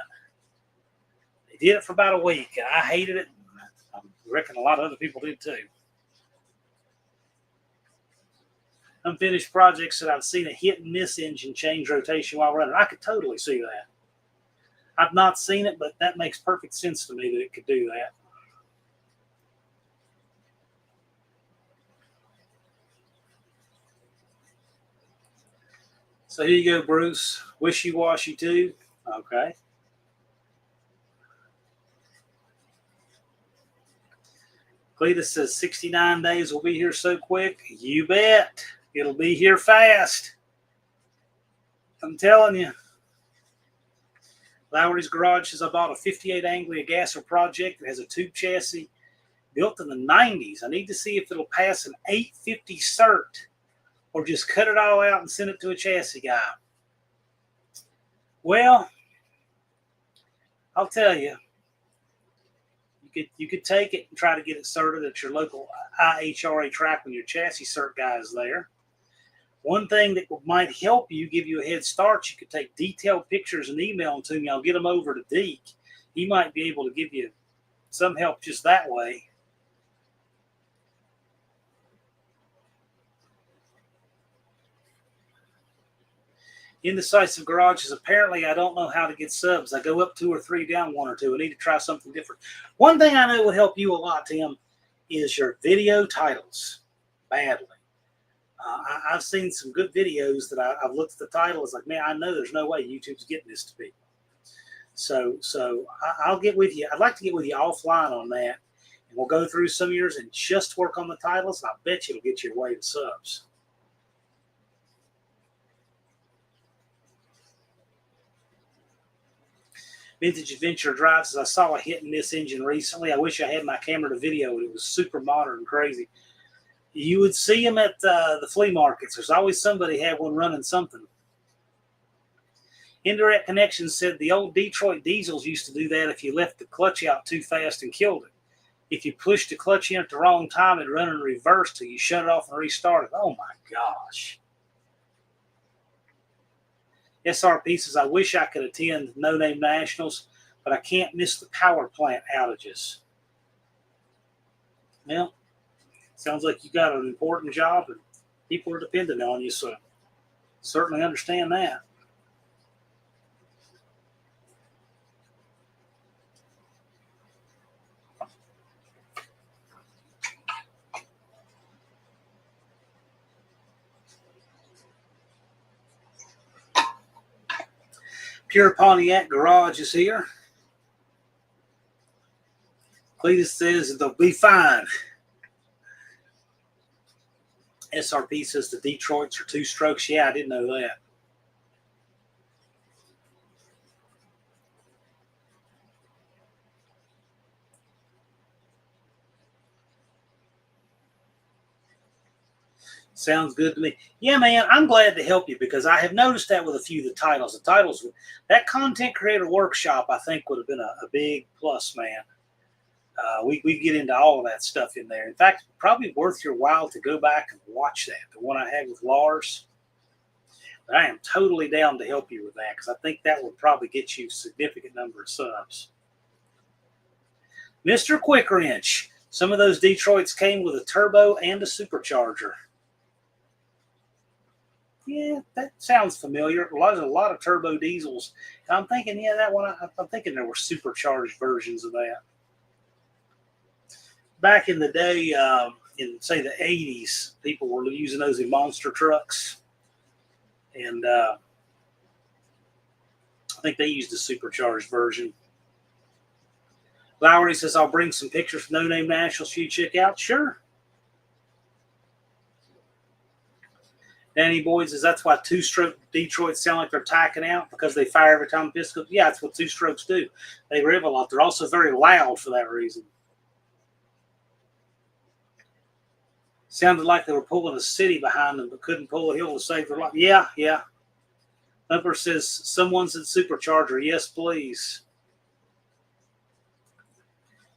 They did it for about a week, and I hated it. I reckon a lot of other people did too. Unfinished projects that I've seen a hit and miss engine change rotation while running. I could totally see that. I've not seen it, but that makes perfect sense to me that it could do that. So here you go, Bruce. Wishy-washy too. Okay. Cletus says 69 days will be here so quick. You bet. It'll be here fast. I'm telling you. Lowry's Garage says I bought a 58 Anglia Gasser project that has a tube chassis built in the 90s. I need to see if it'll pass an 850 cert or just cut it all out and send it to a chassis guy. Well, I'll tell you. You could take it and try to get it certed at your local AHRA track when your chassis cert guy is there. One thing that might help you, give you a head start, you could take detailed pictures and email them to me. I'll get them over to Deke. He might be able to give you some help just that way. Indecisive Garages, apparently I don't know how to get subs. I go up 2 or 3, down 1 or 2. I need to try something different. One thing I know would help you a lot, Tim, is your video titles. Badly. I've seen some good videos that I've looked at the title. It's like, man, I know there's no way YouTube's getting this to people. So I'll get with you. I'd like to get with you offline on that. And we'll go through some of yours and just work on the titles. And I bet you it'll get you a wave of subs. Vintage Adventure Drive says, I saw a hit and miss engine recently. I wish I had my camera to video it. It was super modern and crazy. You would see them at the flea markets. There's always somebody had one running something. Indirect Connections said the old Detroit diesels used to do that if you left the clutch out too fast and killed it. If you pushed the clutch in at the wrong time, it'd run in reverse till you shut it off and restart it. Oh my gosh. SRP says, I wish I could attend No Name Nationals, but I can't miss the power plant outages. Well, sounds like you got an important job and people are dependent on you, so certainly understand that. Pure Pontiac Garage is here. Cletus says they'll be fine. SRP says the Detroits are 2 strokes. Yeah, I didn't know that. Sounds good to me. Yeah, man, I'm glad to help you because I have noticed that with a few of the titles. The titles, that content creator workshop, I think would have been a big plus, man. We get into all of that stuff in there. In fact, probably worth your while to go back and watch that. The one I had with Lars. But I am totally down to help you with that because I think that would probably get you a significant number of subs. Mr. Quick Wrench. Some of those Detroits came with a turbo and a supercharger. Yeah, that sounds familiar. A lot of turbo diesels. And I'm thinking, yeah, that one. I'm thinking there were supercharged versions of that. Back in the day, in say the 80s, people were using those in monster trucks, and I think they used a supercharged version. Lowry says, "I'll bring some pictures from No Name Nationals for you to check out." Sure. Danny Boyd says, that's why 2-stroke Detroits sound like they're tacking out because they fire every time the piston goes. Yeah, that's what 2-strokes do. They rev a lot. They're also very loud for that reason. Sounded like they were pulling a city behind them but couldn't pull a hill to save their life. Yeah. Thumper says, someone's in Supercharger. Yes, please.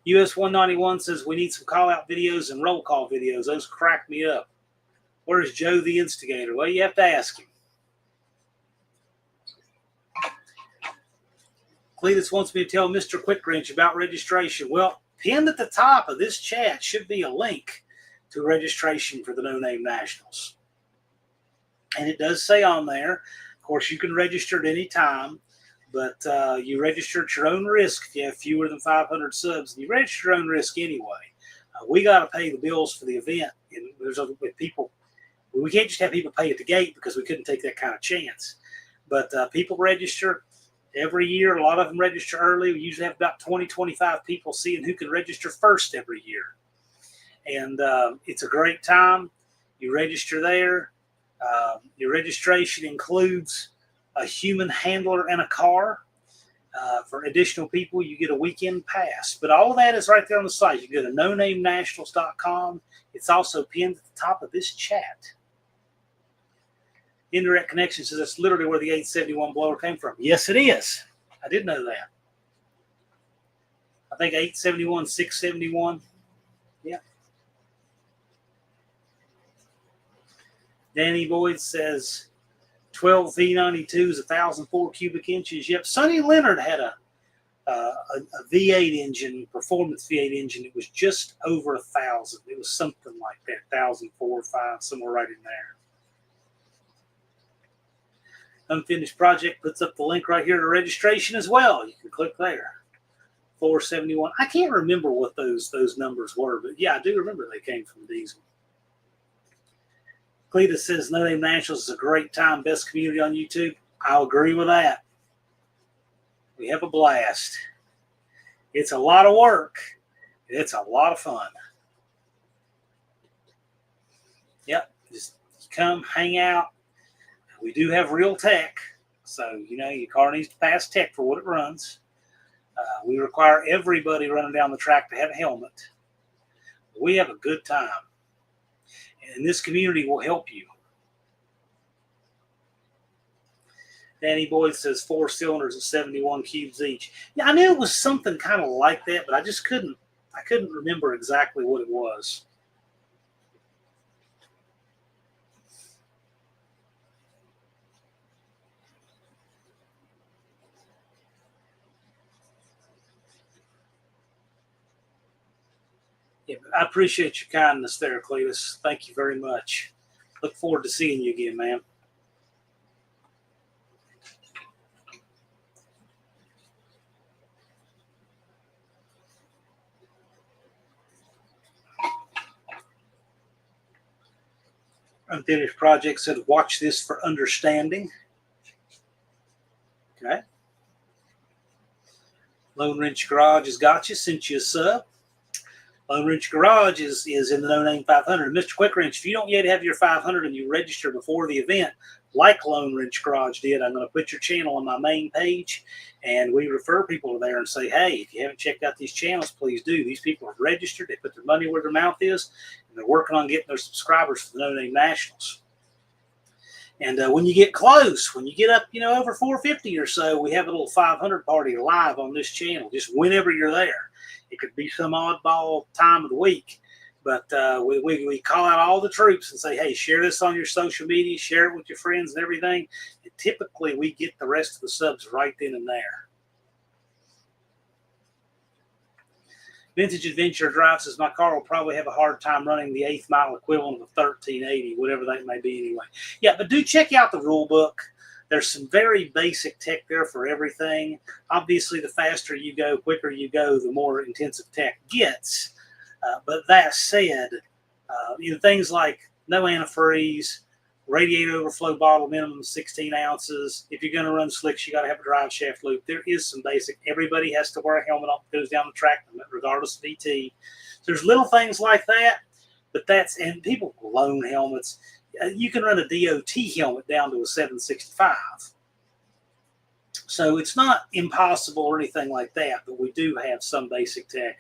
US 191 says, we need some call-out videos and roll call videos. Those crack me up. Where's Joe the Instigator? Well, you have to ask him. Cletus wants me to tell Mr. Quick Wrench about registration. Well, pinned at the top of this chat should be a link to registration for the No Name Nationals. And it does say on there, of course, you can register at any time, but you register at your own risk if you have fewer than 500 subs, and you register your own risk anyway. We got to pay the bills for the event, and there's other people. We can't just have people pay at the gate because we couldn't take that kind of chance. But people register every year. A lot of them register early. We usually have about 20, 25 people seeing who can register first every year. And it's a great time. You register there. Your registration includes a human handler and a car. For additional people, you get a weekend pass. But all of that is right there on the site. You go to nonamenationals.com. It's also pinned at the top of this chat. Indirect Connection says that's literally where the 871 blower came from. Yes, it is. I did know that. I think 871, 671. Yeah. Danny Boyd says 12 V92 is 1,004 cubic inches. Yep. Sonny Leonard had a V8 engine, performance V8 engine. It was just over 1,000. It was something like that, 1,004 or 5, somewhere right in there. Unfinished Project puts up the link right here to registration as well. You can click there. 471. I can't remember what those numbers were, but yeah, I do remember they came from Diesel. Cletus says No Name Nationals is a great time, best community on YouTube. I'll agree with that. We have a blast. It's a lot of work. It's a lot of fun. Yep, just come hang out. We do have real tech, so, you know, your car needs to pass tech for what it runs. We require everybody running down the track to have a helmet. We have a good time, and this community will help you. Danny Boyd says 4 cylinders at 71 cubes each. Yeah, I knew it was something kind of like that, but I just couldn't remember exactly what it was. Yeah, I appreciate your kindness there, Cletus. Thank you very much. Look forward to seeing you again, man. Unfinished Project said, watch this for understanding. Okay. Lone Wrench Garage has got you, sent you a sub. Lone Wrench Garage is in the No Name 500. Mr. Quick Wrench, if you don't yet have your 500 and you register before the event, like Lone Wrench Garage did, I'm going to put your channel on my main page, and we refer people to there and say, hey, if you haven't checked out these channels, please do. These people have registered. They put their money where their mouth is, and they're working on getting their subscribers for the No Name Nationals. And when you get close, when you get up, you know, over 450 or so, we have a little 500 party live on this channel, just whenever you're there. It could be some oddball time of the week, but we call out all the troops and say, hey, share this on your social media, share it with your friends and everything. And typically we get the rest of the subs right then and there. Vintage Adventure Drive says, my car will probably have a hard time running the 8th mile equivalent of a 1380, whatever that may be anyway. Yeah, but do check out the rule book. There's some very basic tech there for everything. Obviously, the faster you go, quicker you go, the more intensive tech gets. But that said, you know, things like no antifreeze, radiator overflow bottle minimum 16 ounces. If you're going to run slicks, you got to have a drive shaft loop. There is some basic. Everybody has to wear a helmet on goes down the track, regardless of VT. So there's little things like that, but and people loan helmets. You can run a DOT helmet down to a 765. So it's not impossible or anything like that, but we do have some basic tech,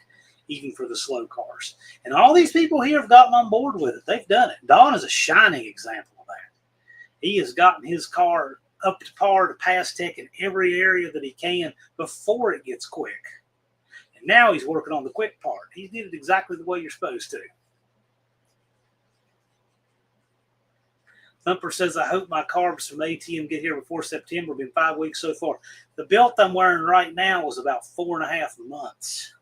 even for the slow cars. And all these people here have gotten on board with it. They've done it. Don is a shining example of that. He has gotten his car up to par to pass tech in every area that he can before it gets quick. And now he's working on the quick part. He did it exactly the way you're supposed to. Thumper says, I hope my carbs from ATM get here before September. Been 5 weeks so far. The belt I'm wearing right now was about 4.5 months.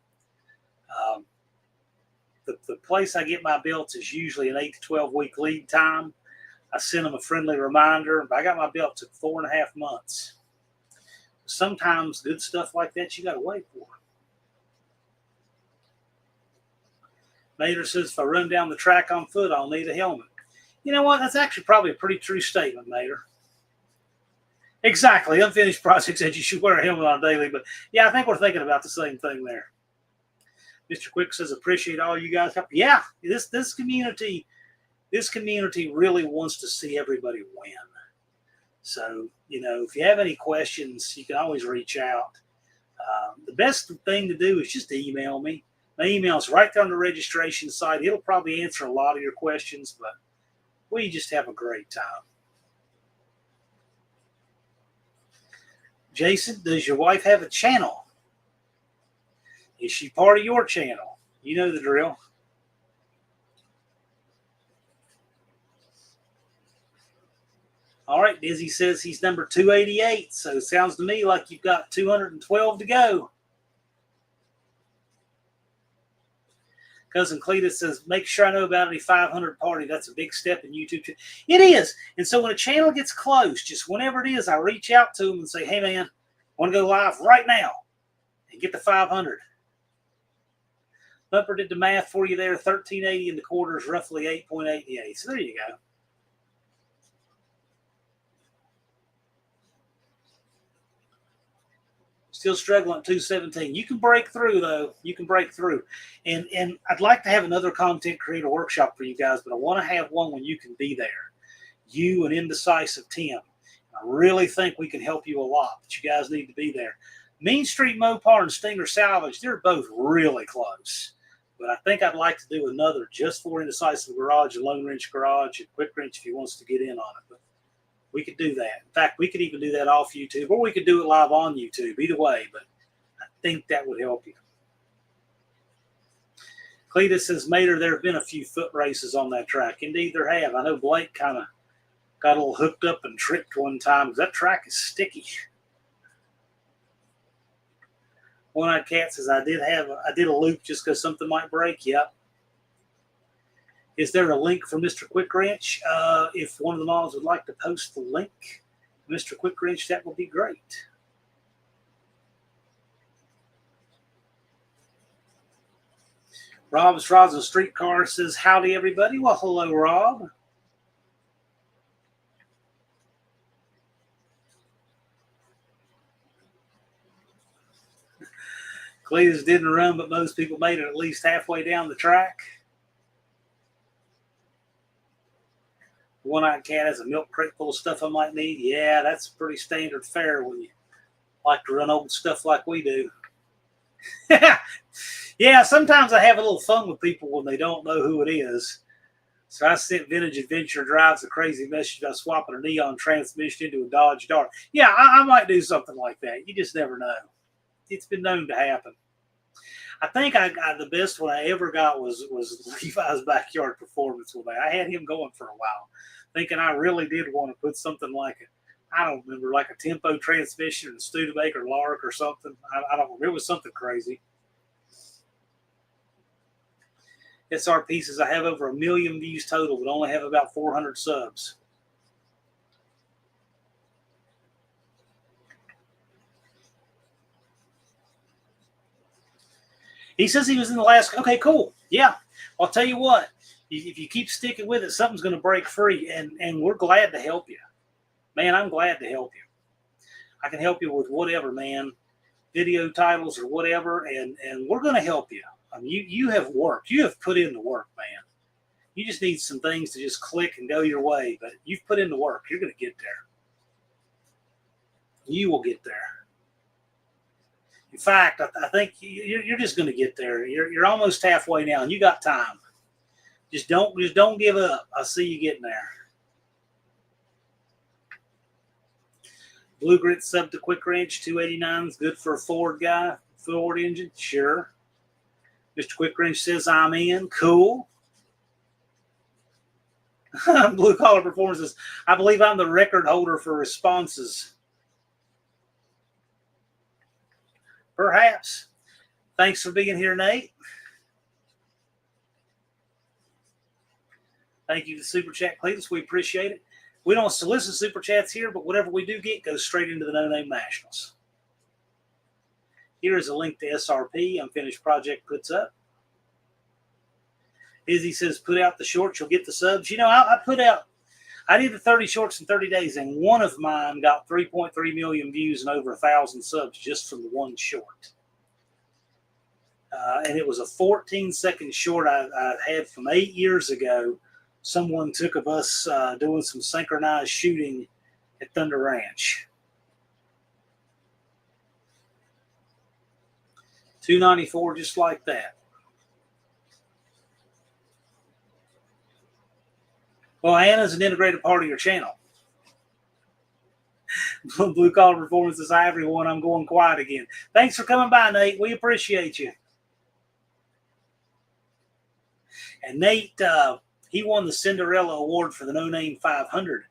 The place I get my belts is usually an 8 to 12 week lead time. I sent them a friendly reminder. I got my belt took 4.5 months. Sometimes good stuff like that you got to wait for. Mater says, if I run down the track on foot, I'll need a helmet. You know what? That's actually probably a pretty true statement, Mater. Exactly. Unfinished Project said you should wear a helmet on a daily. But yeah, I think we're thinking about the same thing there. Mr. Quick says, appreciate all you guys help. Yeah, this community really wants to see everybody win. So, if you have any questions, you can always reach out. The best thing to do is just email me. My email is right there on the registration site. It'll probably answer a lot of your questions, but we just have a great time. Jason, does your wife have a channel? Is she part of your channel? You know the drill. All right, Dizzy says he's number 288, so it sounds to me like you've got 212 to go. Cousin Cletus says, make sure I know about any 500 party. That's a big step in YouTube. It is. And so when a channel gets close, just whenever it is, I reach out to them and say, hey, man, I want to go live right now and get the 500. Bumper did the math for you there. 1380 in the quarter is roughly 8.88. So there you go. Still struggling at 217. You can break through, though. You can break through. And I'd like to have another content creator workshop for you guys, but I want to have one when you can be there. You and Indecisive Tim. I really think we can help you a lot, but you guys need to be there. Mean Street Mopar and Stinger Salvage, they're both really close. But I think I'd like to do another just for Indecisive Garage and Lone Wrench Garage and Quick Wrench if he wants to get in on it. But we could do that. In fact, we could even do that off YouTube, or we could do it live on YouTube. Either way, but I think that would help you. Cletus says, Mater, there have been a few foot races on that track. Indeed, there have. I know Blake kind of got a little hooked up and tripped one time because that track is sticky. One-Eyed Cat says, I did a loop just because something might break. Yep. Is there a link for Mr. Quick Wrench? If one of the mods would like to post the link, Mr. Quick Wrench, that would be great. Rob's Rods and Streetcar says, howdy, everybody. Well, hello, Rob. Cletus didn't run, but most people made it at least halfway down the track. One-Eyed Cat has a milk crate full of stuff I might need. Yeah, that's pretty standard fare when you like to run old stuff like we do. Yeah, sometimes I have a little fun with people when they don't know who it is. So I sent Vintage Adventure Drives a crazy message about swapping a neon transmission into a Dodge Dart. Yeah, I might do something like that. You just never know. It's been known to happen. I think the best one I ever got was Levi's Backyard Performance one day. I had him going for a while, thinking I really did want to put something like I don't remember, like a Tempo transmission or Studebaker Lark or something. I don't remember. It was something crazy. SR Pieces, I have over 1 million views total, but only have about 400 subs. He says he was in Alaska. Okay, cool. Yeah, I'll tell you what. If you keep sticking with it, something's going to break free, and we're glad to help you. Man, I'm glad to help you. I can help you with whatever, man, video titles or whatever, and we're going to help you. I mean, you have worked. You have put in the work, man. You just need some things to just click and go your way, but you've put in the work. You're going to get there. You will get there. In fact, I think you're just going to get there. You're almost halfway now, and you got time. Just don't give up. I see you getting there. Blue Grit sub to quick wrench, 289 is good for a Ford guy. Ford engine, sure. Mr. Quick Wrench says I'm in. Cool. Blue Collar Performances. I believe I'm the record holder for responses. Perhaps. Thanks for being here, Nate. Thank you to Super Chat Cletus. We appreciate it. We don't solicit Super Chats here, but whatever we do get goes straight into the No Name Nationals. Here is a link to SRP. Unfinished project puts up. Izzy says, put out the shorts, you'll get the subs. You know, I did the 30 shorts in 30 days, and one of mine got 3.3 million views and over 1,000 subs just from the one short. And it was a 14-second short I had from 8 years ago. Someone took of us doing some synchronized shooting at Thunder Ranch. 294, just like that. Well, Anna's an integrated part of your channel. Blue Collar Performances, hi everyone. I'm going quiet again. Thanks for coming by, Nate. We appreciate you. And Nate, he won the Cinderella Award for the No Name 500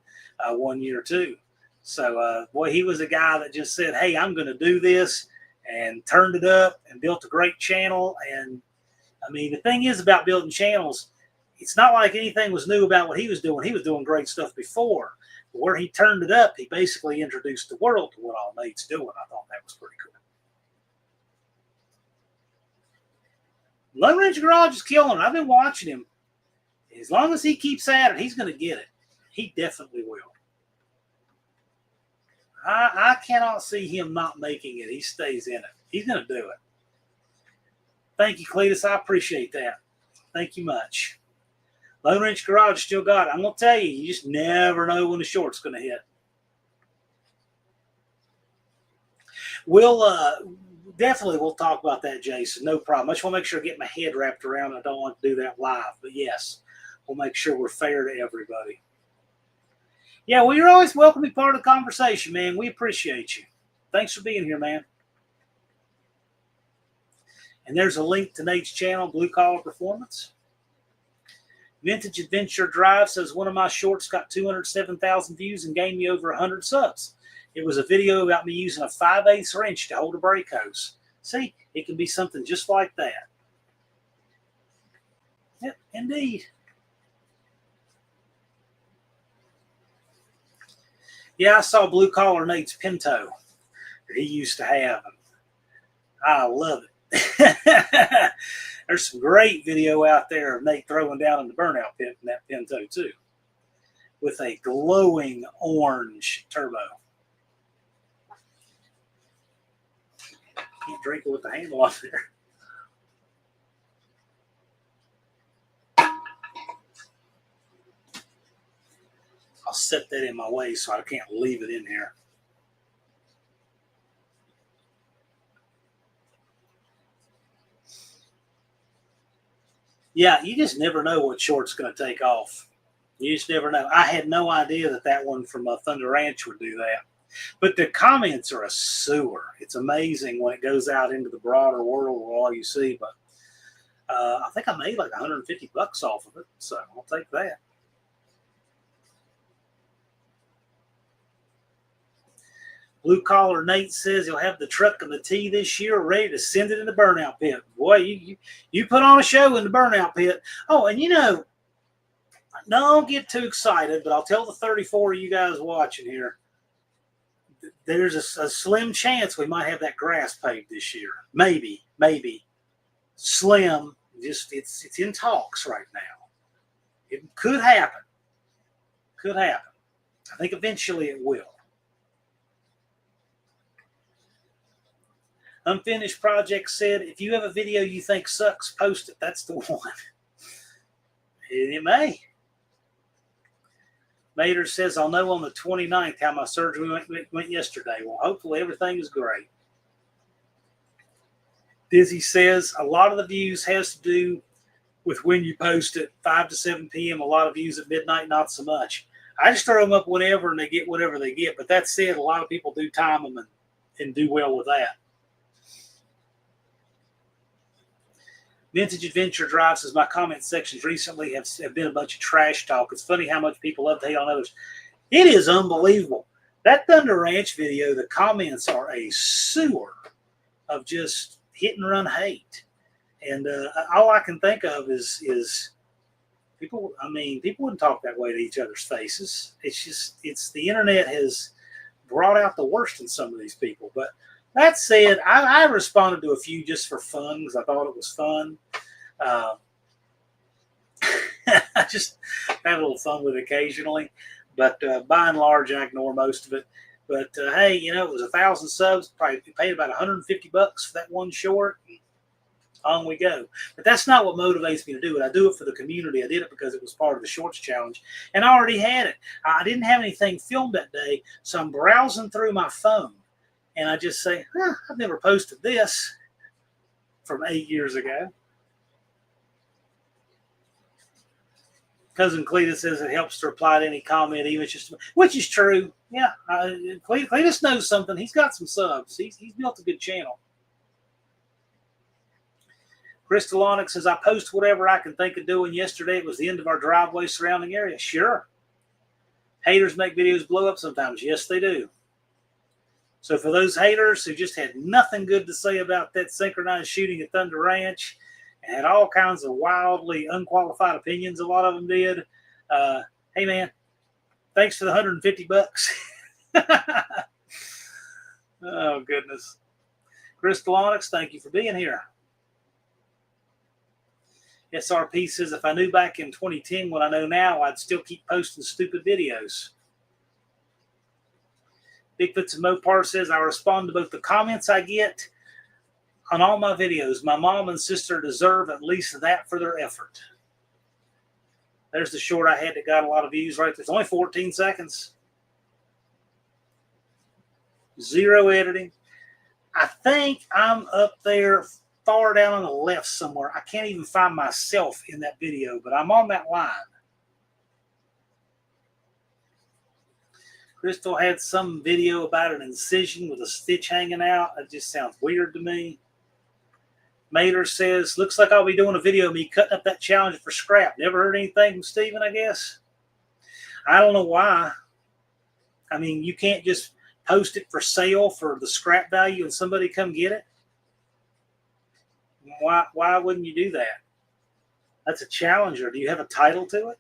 one year too. So, boy, he was a guy that just said, hey, I'm going to do this, and turned it up and built a great channel. And, I mean, the thing is about building channels, it's not like anything was new about what he was doing. He was doing great stuff before. But where he turned it up, he basically introduced the world to what all Nate's doing. I thought that was pretty cool. Lone Ranger Garage is killing it. I've been watching him. As long as he keeps at it, he's going to get it. He definitely will. I cannot see him not making it. He stays in it. He's going to do it. Thank you, Cletus. I appreciate that. Thank you much. Lone Ranger Garage still got it. I'm going to tell you, you just never know when the short's going to hit. We'll talk about that, Jason. No problem. I just want to make sure I get my head wrapped around. I don't want to do that live. But yes, we'll make sure we're fair to everybody. Yeah, well, you're always welcome to be part of the conversation, man. We appreciate you. Thanks for being here, man. And there's a link to Nate's channel, Blue Collar Performance. Vintage Adventure Drive says, one of my shorts got 207,000 views and gained me over 100 subs. It was a video about me using a 5/8 wrench to hold a brake hose. See, it can be something just like that. Yep, indeed. Yeah, I saw Blue Collar Nate's Pinto that he used to have. I love it. There's some great video out there of Nate throwing down in the burnout pit in that Pinto too, with a glowing orange turbo. Can't drink it with the handle on there. I'll set that in my way so I can't leave it in here. Yeah, you just never know what short's going to take off. You just never know. I had no idea that one from Thunder Ranch would do that. But the comments are a sewer. It's amazing when it goes out into the broader world where all you see. But I think I made like $150 off of it, so I'll take that. Blue Collar Nate says he'll have the truck and the T this year ready to send it in the burnout pit. Boy, you put on a show in the burnout pit. Oh, and you know, don't get too excited, but I'll tell the 34 of you guys watching here, there's a slim chance we might have that grass paved this year. Maybe. Slim. Just it's in talks right now. It could happen. I think eventually it will. Unfinished Project said, if you have a video you think sucks, post it. That's the one. It may. Mater says, I'll know on the 29th how my surgery went yesterday. Well, hopefully everything is great. Dizzy says, a lot of the views has to do with when you post it, 5 to 7 p.m. A lot of views at midnight, not so much. I just throw them up whenever, and they get whatever they get. But that said, a lot of people do time them and do well with that. Vintage Adventure Drive says, my comment sections recently have been a bunch of trash talk. It's funny how much people love to hate on others. It is unbelievable. That Thunder Ranch video, the comments are a sewer of just hit and run hate. And all I can think of is people, I mean, people wouldn't talk that way to each other's faces. It's the internet has brought out the worst in some of these people. But that said, I responded to a few just for fun because I thought it was fun. I just have a little fun with it occasionally. But by and large, I ignore most of it. But hey, you know, it was 1,000 subs. Probably paid about $150 for that one short. And on we go. But that's not what motivates me to do it. I do it for the community. I did it because it was part of the Shorts Challenge. And I already had it. I didn't have anything filmed that day. So I'm browsing through my phone. And I just say, I've never posted this from 8 years ago. Cousin Cletus says it helps to reply to any comment, even just, which is true. Yeah, Cletus knows something. He's got some subs. He's built a good channel. Crystal Onyx says, I post whatever I can think of doing. Yesterday, it was the end of our driveway surrounding area. Sure. Haters make videos blow up sometimes. Yes, they do. So for those haters who just had nothing good to say about that synchronized shooting at Thunder Ranch and had all kinds of wildly unqualified opinions, a lot of them did, hey, man, thanks for the $150. Oh, goodness. Crystal Onyx, thank you for being here. SRP says, if I knew back in 2010 what I know now, I'd still keep posting stupid videos. Bigfoots and Mopar says, I respond to both the comments I get on all my videos. My mom and sister deserve at least that for their effort. There's the short I had that got a lot of views right there. It's only 14 seconds. Zero editing. I think I'm up there far down on the left somewhere. I can't even find myself in that video, but I'm on that line. Crystal had some video about an incision with a stitch hanging out. That just sounds weird to me. Mater says, looks like I'll be doing a video of me cutting up that challenge for scrap. Never heard anything from Steven, I guess. I don't know why. I mean, you can't just post it for sale for the scrap value and somebody come get it. Why wouldn't you do that? That's a challenger. Do you have a title to it?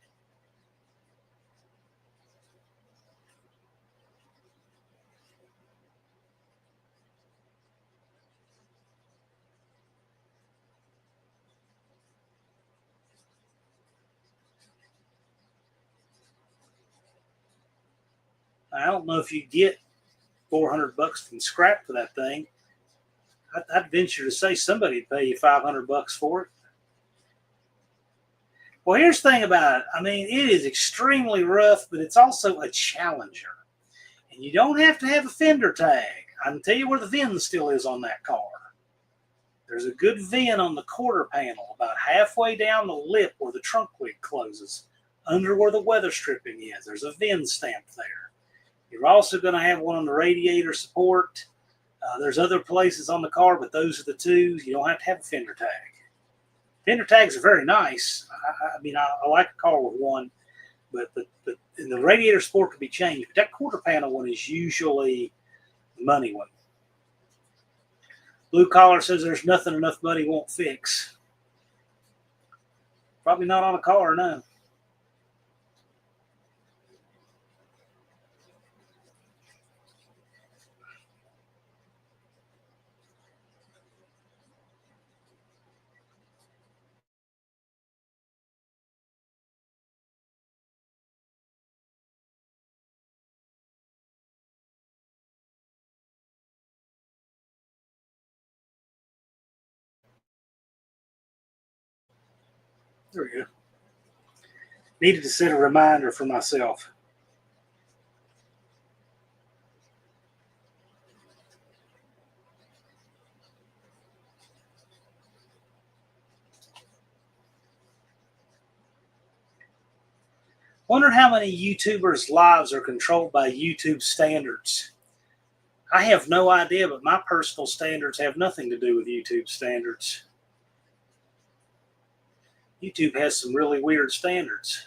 I don't know if you get $400 from scrap for that thing. I'd venture to say somebody'd pay you $500 for it. Well, here's the thing about it. I mean, it is extremely rough, but it's also a challenger. And you don't have to have a fender tag. I can tell you where the VIN still is on that car. There's a good VIN on the quarter panel, about halfway down the lip where the trunk lid closes, under where the weather stripping is. There's a VIN stamp there. You're also going to have one on the radiator support. There's other places on the car, but those are the two. You don't have to have a fender tag. Fender tags are very nice. I mean, I like a car with one, but the radiator support can be changed. But that quarter panel one is usually the money one. Blue Collar says there's nothing enough money won't fix. Probably not on a car, no. There we go. Needed to set a reminder for myself. Wonder how many YouTubers' lives are controlled by YouTube standards. I have no idea, but my personal standards have nothing to do with YouTube standards. YouTube has some really weird standards.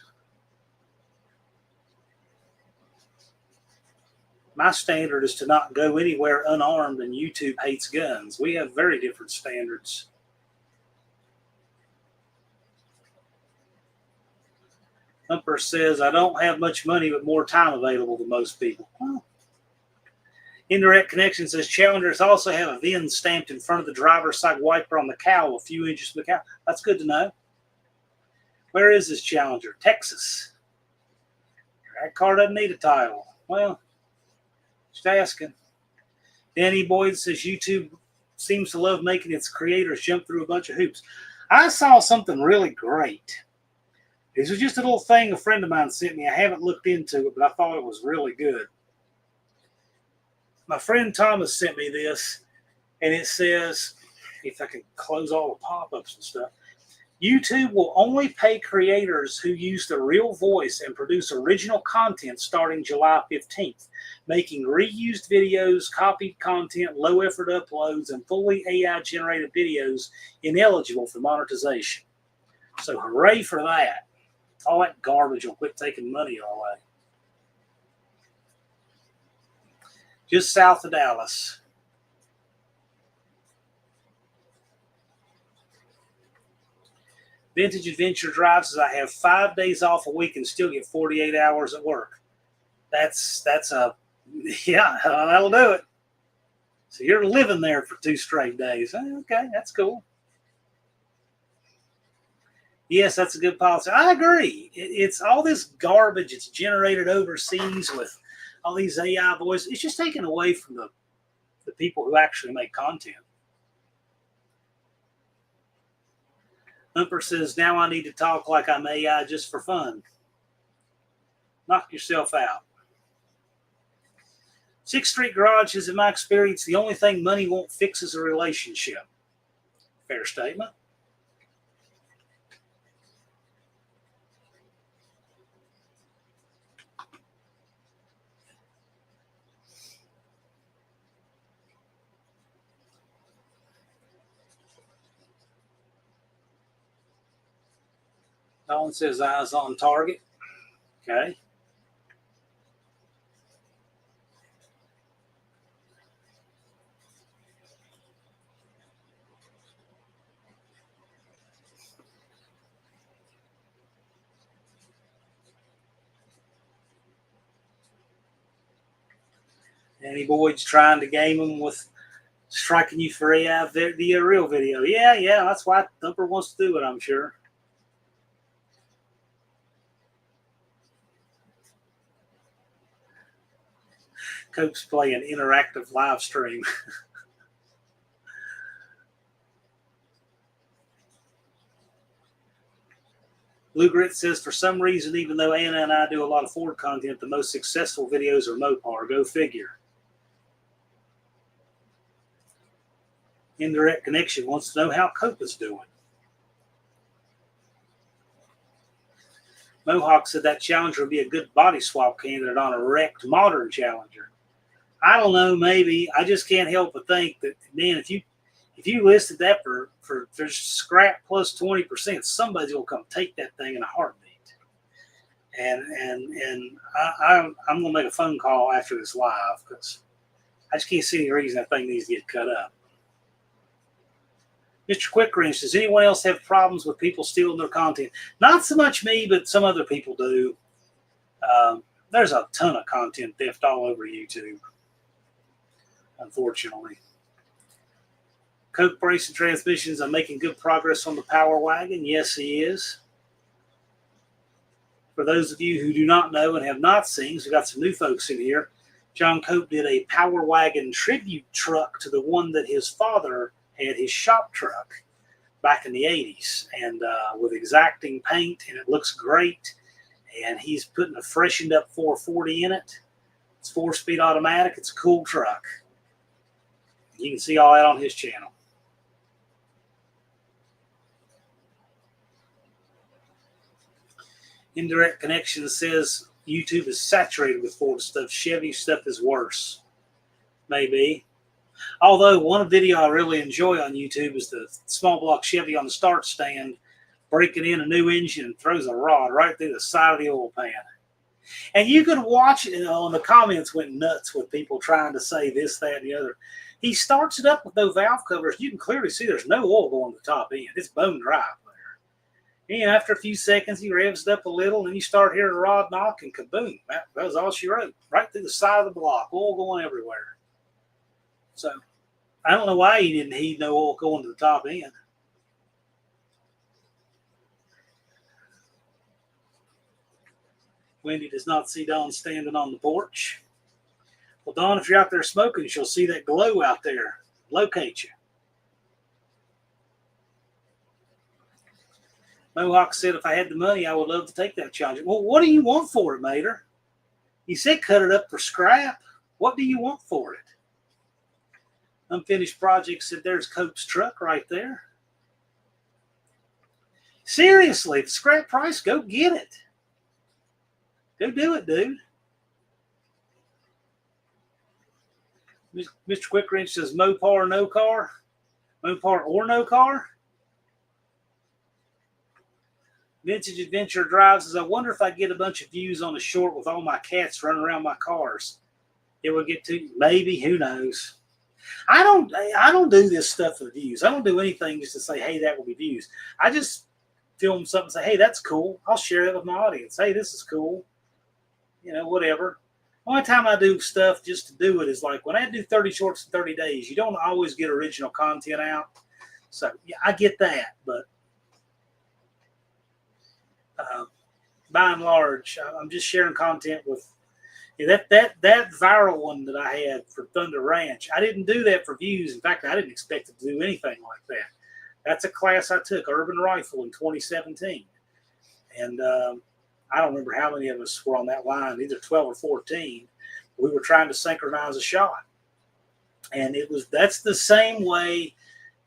My standard is to not go anywhere unarmed, and YouTube hates guns. We have very different standards. Thumper says, I don't have much money, but more time available than most people. Well, Indirect Connection says, Challengers also have a VIN stamped in front of the driver's side wiper on the cowl, a few inches from the cowl. That's good to know. Where is this Challenger? Texas. That car doesn't need a title. Well, just asking. Danny Boyd says, YouTube seems to love making its creators jump through a bunch of hoops. I saw something really great. This was just a little thing a friend of mine sent me. I haven't looked into it, but I thought it was really good. My friend Thomas sent me this, and it says, if I can close all the pop-ups and stuff, YouTube will only pay creators who use their real voice and produce original content starting July 15th, making reused videos, copied content, low-effort uploads, and fully AI-generated videos ineligible for monetization. So hooray for that. All that garbage will quit taking money away. Just south of Dallas. Vintage Adventure Drive says, I have 5 days off a week and still get 48 hours at work. That's yeah, that'll do it. So you're living there for 2 straight days. Okay, that's cool. Yes, that's a good policy. I agree. It's all this garbage. It's generated overseas with all these AI voices. It's just taken away from the people who actually make content. Thumper says, now I need to talk like I'm AI just for fun. Knock yourself out. 6th Street Garage is, in my experience, the only thing money won't fix is a relationship. Fair statement. Dawn says, eyes on target. Okay. Danny Boyd's trying to game them with striking you for AI via real video. Yeah, that's why Thumper wants to do it, I'm sure. Cope's playing interactive live stream. Lou Grit says, for some reason, even though Anna and I do a lot of Ford content, the most successful videos are Mopar. Go figure. Indirect Connection wants to know how Cope is doing. Mohawk said that Challenger would be a good body swap candidate on a wrecked modern Challenger. I don't know, maybe. I just can't help but think that, man, if you listed that for there's scrap plus 20%, somebody's gonna come take that thing in a heartbeat. And I'm gonna make a phone call after this live because I just can't see any reason that thing needs to get cut up. Mr. Quick Wrench, does anyone else have problems with people stealing their content? Not so much me, but some other people do. There's a ton of content theft all over YouTube, unfortunately. Coke Brace and Transmissions are making good progress on the Power Wagon. Yes, he is. For those of you who do not know and have not seen, so we've got some new folks in here, John Cope did a Power Wagon tribute truck to the one that his father had, his shop truck, back in the 80s, and with exacting paint, and it looks great. And he's putting a freshened up 440 in it. It's 4-speed automatic. It's a cool truck. You can see all that on his channel. Indirect Connection says YouTube is saturated with Ford stuff. Chevy stuff is worse. Maybe. Although one video I really enjoy on YouTube is the small block Chevy on the start stand breaking in a new engine and throws a rod right through the side of the oil pan. And you could watch it, and the comments went nuts with people trying to say this, that, and the other. He starts it up with no valve covers. You can clearly see there's no oil going to the top end. It's bone dry up there. And after a few seconds, he revs it up a little, and you start hearing the rod knock, and kaboom. That was all she wrote. Right through the side of the block, oil going everywhere. So I don't know why he didn't heed no oil going to the top end. Wendy does not see Dawn standing on the porch. Well, Dawn, if you're out there smoking, she'll see that glow out there. Locate you. Mohawk said, if I had the money, I would love to take that challenge. Well, what do you want for it, Mater? You said cut it up for scrap. What do you want for it? Unfinished Project said, there's Cope's truck right there. Seriously, the scrap price, go get it. Go do it, dude. Mr. Quickrange says, Mopar or no car? Mopar or no car? Vintage Adventure Drive says, I wonder if I get a bunch of views on a short with all my cats running around my cars. It will get to, maybe, who knows. I don't do this stuff for views. I don't do anything just to say, hey, that will be views. I just film something and say, hey, that's cool. I'll share it with my audience. Hey, this is cool. You know, whatever. Only time I do stuff just to do it is like when I do 30 shorts in 30 days, you don't always get original content out. So, yeah, I get that. But by and large, I'm just sharing content with that viral one that I had for Thunder Ranch. I didn't do that for views. In fact, I didn't expect it to do anything like that. That's a class I took, Urban Rifle, in 2017. And I don't remember how many of us were on that line, either 12 or 14. We were trying to synchronize a shot. And that's the same way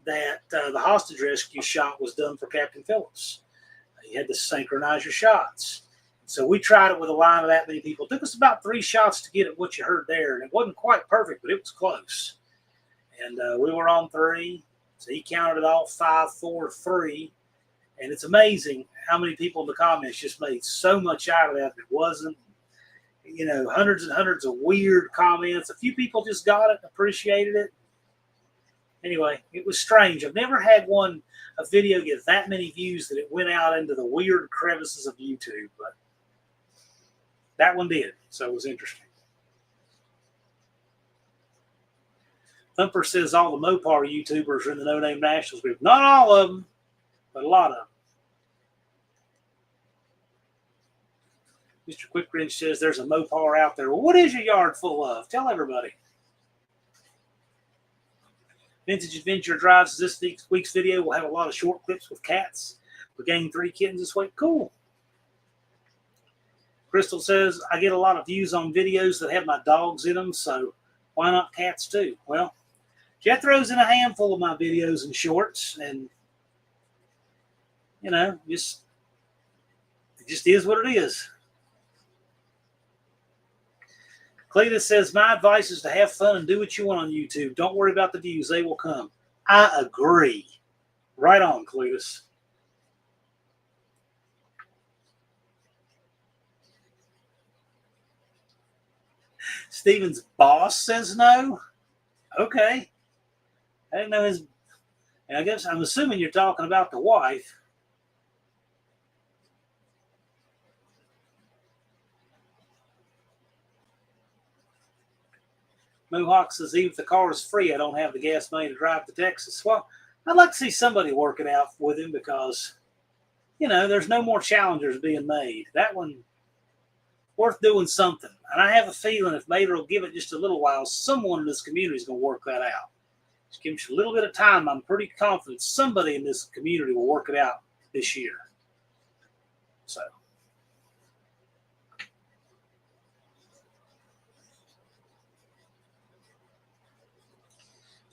that the hostage rescue shot was done for Captain Phillips. You had to synchronize your shots. So we tried it with a line of that many people. It took us about 3 shots to get at what you heard there. And it wasn't quite perfect, but it was close. And we were on 3. So he counted it all 5, 4, 3. And it's amazing how many people in the comments just made so much out of that. It wasn't, you know, hundreds and hundreds of weird comments. A few people just got it and appreciated it. Anyway, it was strange. I've never had a video get that many views that it went out into the weird crevices of YouTube. But that one did. So it was interesting. Thumper says all the Mopar YouTubers are in the No Name Nationals group. Not all of them, but a lot of them. Mr. Quickrange says there's a Mopar out there. Well, what is your yard full of? Tell everybody. Vintage Adventure Drives this week's video. We'll have a lot of short clips with cats. We gained 3 kittens this week. Cool. Crystal says, I get a lot of views on videos that have my dogs in them, so why not cats too? Well, Jethro's in a handful of my videos and shorts, and, you know, it just is what it is. Cletus says, my advice is to have fun and do what you want on YouTube. Don't worry about the views. They will come. I agree. Right on, Cletus. Steven's boss says no? Okay. I didn't know his... I guess I'm assuming you're talking about the wife. Mohawk says, even if the car is free, I don't have the gas money to drive to Texas. Well, I'd like to see somebody work it out with him because, you know, there's no more Challengers being made. That one, worth doing something. And I have a feeling if Mater will give it just a little while, someone in this community is going to work that out. Just give us a little bit of time. I'm pretty confident somebody in this community will work it out this year. So.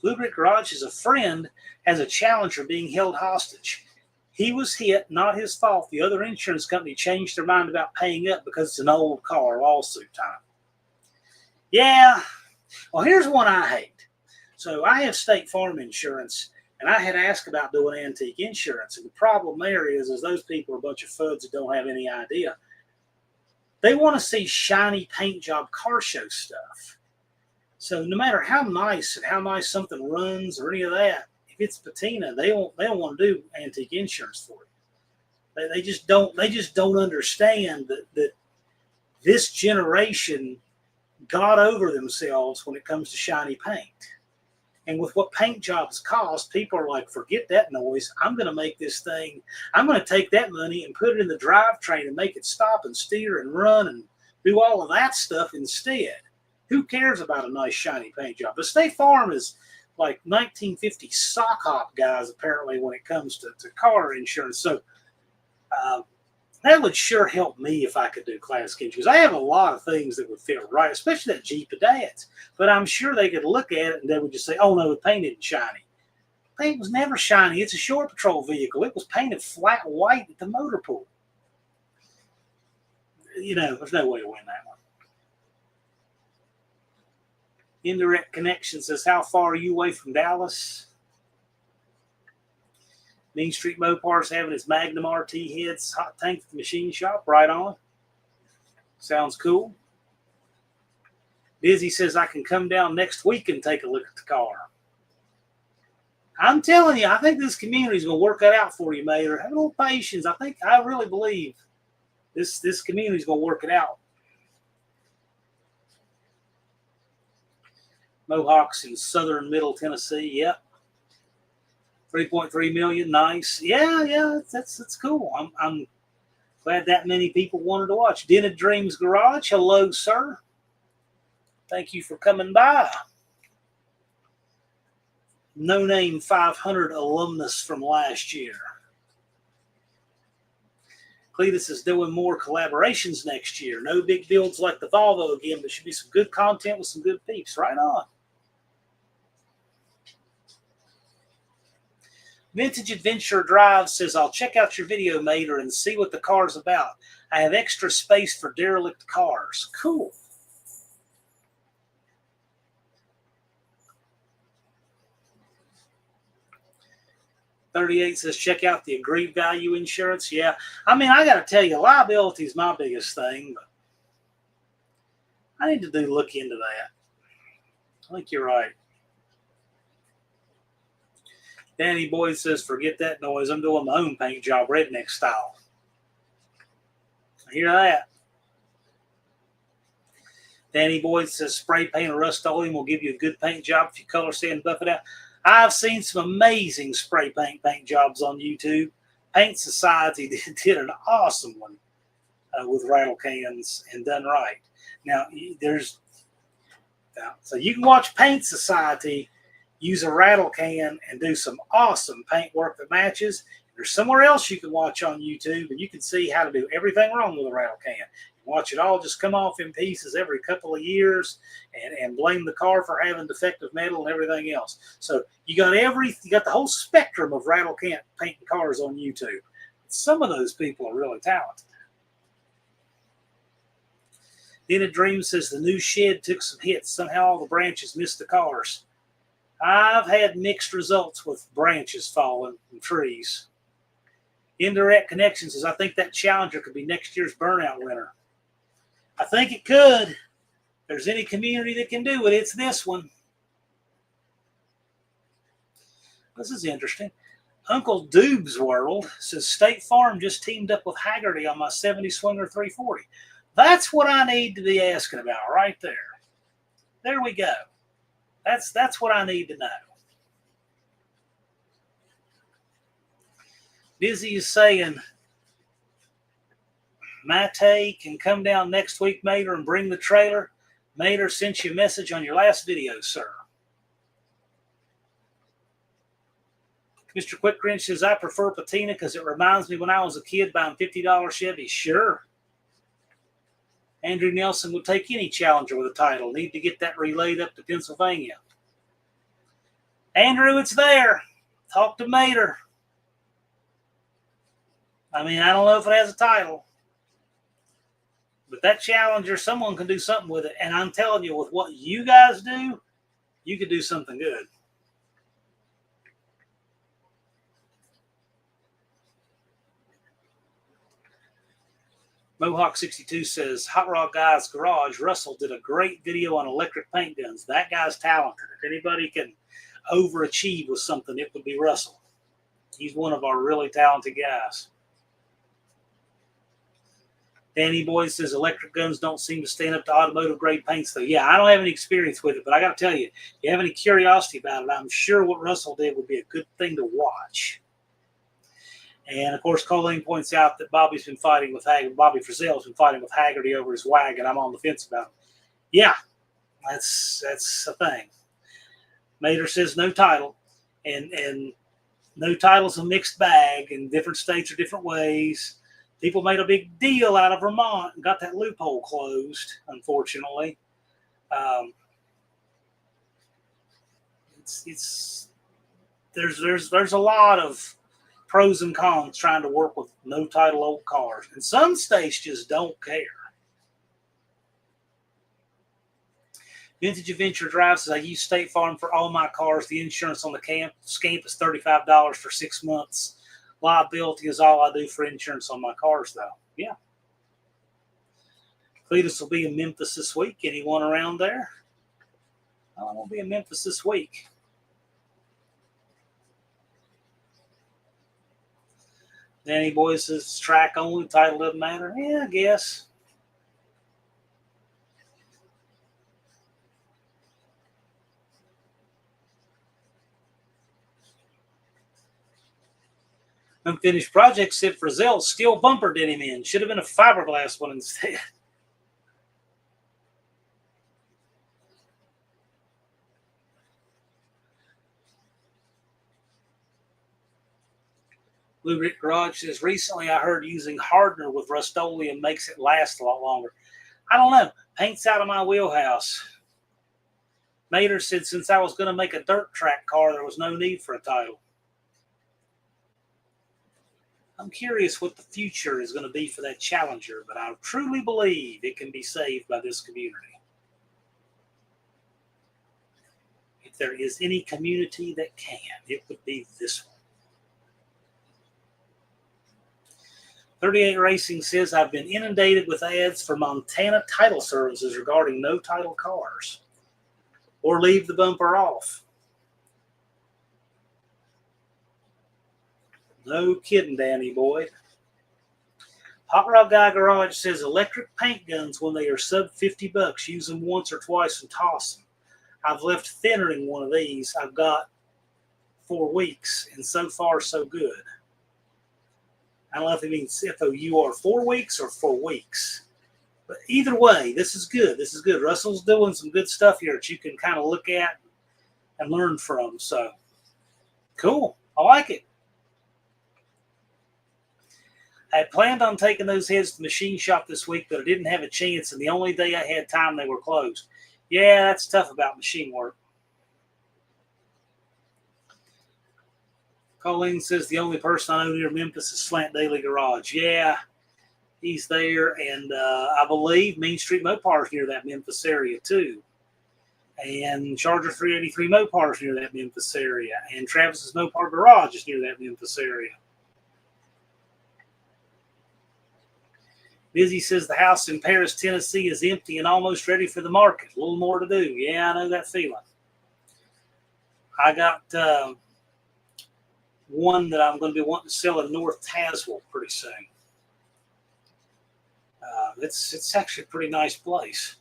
Blue Brick Garage is a friend has a Challenger being held hostage. He was hit, not his fault. The other insurance company changed their mind about paying up because it's an old car, lawsuit time. Yeah. Well, here's one I hate. So I have State Farm insurance, and I had asked about doing antique insurance. And the problem there is those people are a bunch of fuds that don't have any idea. They want to see shiny paint job car show stuff. So no matter how nice something runs or any of that, if it's patina, they don't want to do antique insurance for it. They just don't understand that this generation got over themselves when it comes to shiny paint. And with what paint jobs cost, people are like, forget that noise. I'm going to take that money and put it in the drivetrain and make it stop and steer and run and do all of that stuff instead. Who cares about a nice shiny paint job? But State Farm is like 1950 sock hop guys, apparently, when it comes to car insurance. So that would sure help me if I could do classic insurance. I have a lot of things that would fit right, especially that Jeep of Dad's. But I'm sure they could look at it and they would just say, oh, no, the paint isn't shiny. Paint was never shiny. It's a shore patrol vehicle. It was painted flat white at the motor pool. There's no way to win that one. Indirect Connection says, how far are you away from Dallas? Main Street Mopar's having his Magnum RT heads hot tank at the machine shop. Right on. Sounds cool. Dizzy says, I can come down next week and take a look at the car. I'm telling you, I think this community is going to work that out for you, Mayor. Have a little patience. I really believe this community is going to work it out. Mohawks in southern middle Tennessee. Yep. 3.3 million. Nice. Yeah. That's cool. I'm glad that many people wanted to watch. Dented Dreams Garage. Hello, sir. Thank you for coming by. No Name 500 alumnus from last year. Cletus is doing more collaborations next year. No big builds like the Volvo again, but should be some good content with some good peeps. Right on. Vintage Adventure Drive says, I'll check out your video, Mater, and see what the car's about. I have extra space for derelict cars. Cool. .38 says, check out the agreed value insurance. Yeah. I got to tell you, liability is my biggest thing, but I need to look into that. I think you're right. Danny Boyd says, forget that noise. I'm doing my own paint job, redneck style. I hear that. Danny Boyd says, spray paint or Rust-Oleum will give you a good paint job if you color sand and buff it out. I've seen some amazing spray paint jobs on YouTube. Paint Society did an awesome one with rattle cans and done right. Now, so you can watch Paint Society use a rattle can and do some awesome paint work that matches. There's somewhere else you can watch on YouTube, and you can see how to do everything wrong with a rattle can. You watch it all just come off in pieces every couple of years, and blame the car for having defective metal and everything else. So you got the whole spectrum of rattle can painting cars on YouTube. Some of those people are really talented. Dented Dream says the new shed took some hits. Somehow all the branches missed the cars. I've had mixed results with branches falling from trees. Indirect Connection says, I think that Challenger could be next year's burnout winner. I think it could. If there's any community that can do it, it's this one. This is interesting. Uncle Doob's World says, State Farm just teamed up with Haggerty on my 70 Swinger 340. That's what I need to be asking about right there. There we go. That's what I need to know. Dizzy is saying, Mate can come down next week, Mater, and bring the trailer. Mater sent you a message on your last video, sir. Mr. Quick Grinch says, I prefer patina because it reminds me when I was a kid buying $50 Chevys. Sure. Andrew Nelson will take any Challenger with a title. Need to get that relayed up to Pennsylvania. . Andrew, it's there. Talk to Mater. I mean, I don't know if it has a title, but that Challenger, someone can do something with it. And I'm telling you, with what you guys do, you could do something good. Mohawk62 says, Hot Rod Guy's Garage, Russell did a great video on electric paint guns. That guy's talented. If anybody can overachieve with something, it would be Russell. He's one of our really talented guys. Danny Boyd says, electric guns don't seem to stand up to automotive grade paints, though. Yeah, I don't have any experience with it, but I got to tell you, if you have any curiosity about it, I'm sure what Russell did would be a good thing to watch. And, of course, Colleen points out that Bobby Frizzell's been fighting with Haggerty over his wagon. I'm on the fence about it. Yeah, that's a thing. Mater says no title. And no title's a mixed bag, and different states are different ways. People made a big deal out of Vermont and got that loophole closed, unfortunately. There's a lot of pros and cons trying to work with no title old cars. And some states just don't care. Vintage Adventure Drive says, I use State Farm for all my cars. The insurance on the scamp is $35 for 6 months. Liability is all I do for insurance on my cars, though. Yeah. Cletus will be in Memphis this week. Anyone around there? I won't be in Memphis this week. Danny Boy says track only, title doesn't matter. Yeah, I guess. Unfinished project said Frizzell steel bumper did him in. Should have been a fiberglass one instead. Blue Brick Garage says, recently I heard using hardener with Rust-Oleum makes it last a lot longer. I don't know. Paint's out of my wheelhouse. Mater said, since I was going to make a dirt track car, there was no need for a title. I'm curious what the future is going to be for that Challenger, but I truly believe it can be saved by this community. If there is any community that can, it would be this one. 38 Racing says, I've been inundated with ads for Montana title services regarding no title cars. Or leave the bumper off. No kidding, Danny Boyd. Hot Rod Guy Garage says, electric paint guns, when they are sub $50, use them once or twice and toss them. I've left thinnering one of these. I've got 4 weeks, and so far, so good. I don't know if it means FOUR 4 weeks or 4 weeks. But either way, this is good. This is good. Russell's doing some good stuff here that you can kind of look at and learn from. So, cool. I like it. I had planned on taking those heads to the machine shop this week, but I didn't have a chance, and the only day I had time, they were closed. Yeah, that's tough about machine work. Colleen says the only person I know near Memphis is Slant Daily Garage. Yeah, he's there, and I believe Main Street Mopar is near that Memphis area too. And Charger 383 Mopar is near that Memphis area. And Travis's Mopar Garage is near that Memphis area. Busy says the house in Paris, Tennessee is empty and almost ready for the market. A little more to do. Yeah, I know that feeling. I got one that I'm going to be wanting to sell in North Tazewell pretty soon. It's actually a pretty nice place.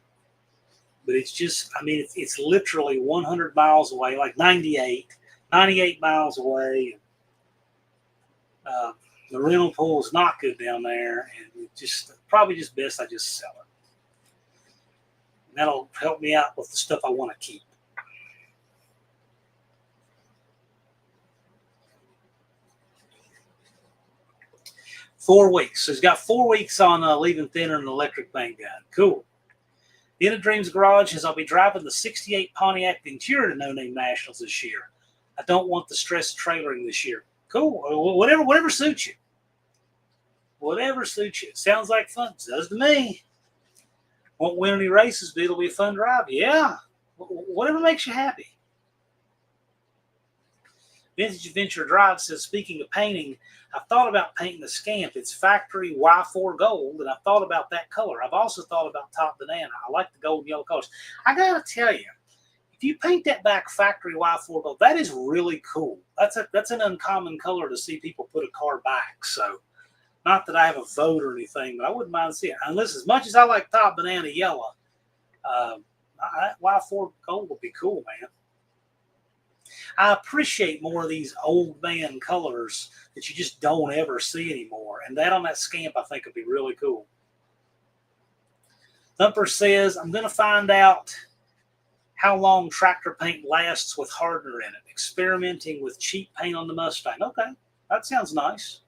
But it's just, I mean, it's literally 100 miles away, like 98 miles away. The rental pool is not good down there, and it just probably just best I just sell it. And that'll help me out with the stuff I want to keep. Four weeks. So he's got 4 weeks on leaving thinner an electric paint gun. Cool. The End of Dreams Garage says, I'll be driving the 68 Pontiac Ventura to No Name Nationals this year. I don't want the stress of trailering this year. Cool. Whatever suits you. Whatever suits you. Sounds like fun. Does to me. Won't win any races, but it'll be a fun drive. Yeah. Whatever makes you happy. Vintage Adventure Drive says, speaking of painting, I've thought about painting the Scamp. It's factory Y4 gold, and I've thought about that color. I've also thought about top banana. I like the gold and yellow colors. I got to tell you, if you paint that back factory Y4 gold, that is really cool. That's an uncommon color to see people put a car back. So, not that I have a vote or anything, but I wouldn't mind seeing it. Unless, as much as I like top banana yellow, Y4 gold would be cool, man. I appreciate more of these old man colors that you just don't ever see anymore. And that on that Scamp, I think, would be really cool. Thumper says, I'm going to find out how long tractor paint lasts with hardener in it. Experimenting with cheap paint on the Mustang. Okay, that sounds nice.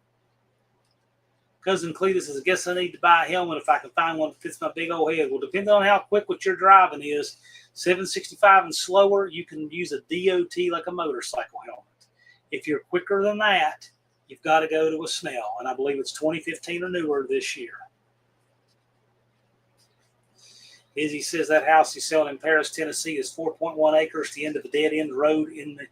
Cousin Cletus says, I guess I need to buy a helmet if I can find one that fits my big old head. Well, depending on how quick what you're driving is, 765 and slower, you can use a DOT like a motorcycle helmet. If you're quicker than that, you've got to go to a Snell, and I believe it's 2015 or newer this year. Izzy says that house he's selling in Paris, Tennessee is 4.1 acres, the end of a dead-end road in the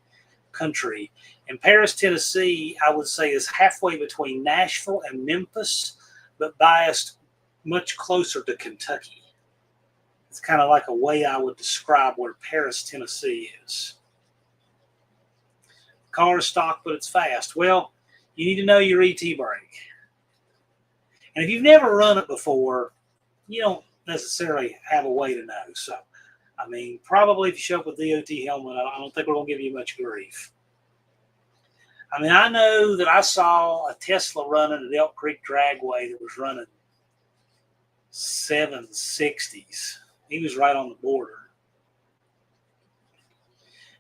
country. In Paris, Tennessee, I would say is halfway between Nashville and Memphis, but biased much closer to Kentucky. It's kind of like a way I would describe where Paris, Tennessee is. Car is stock, but it's fast. Well, you need to know your ET brake. And if you've never run it before, you don't necessarily have a way to know. So, I mean, probably if you show up with DOT helmet, I don't think we're going to give you much grief. I mean, I know that I saw a Tesla running at Elk Creek Dragway that was running 760s. He was right on the border.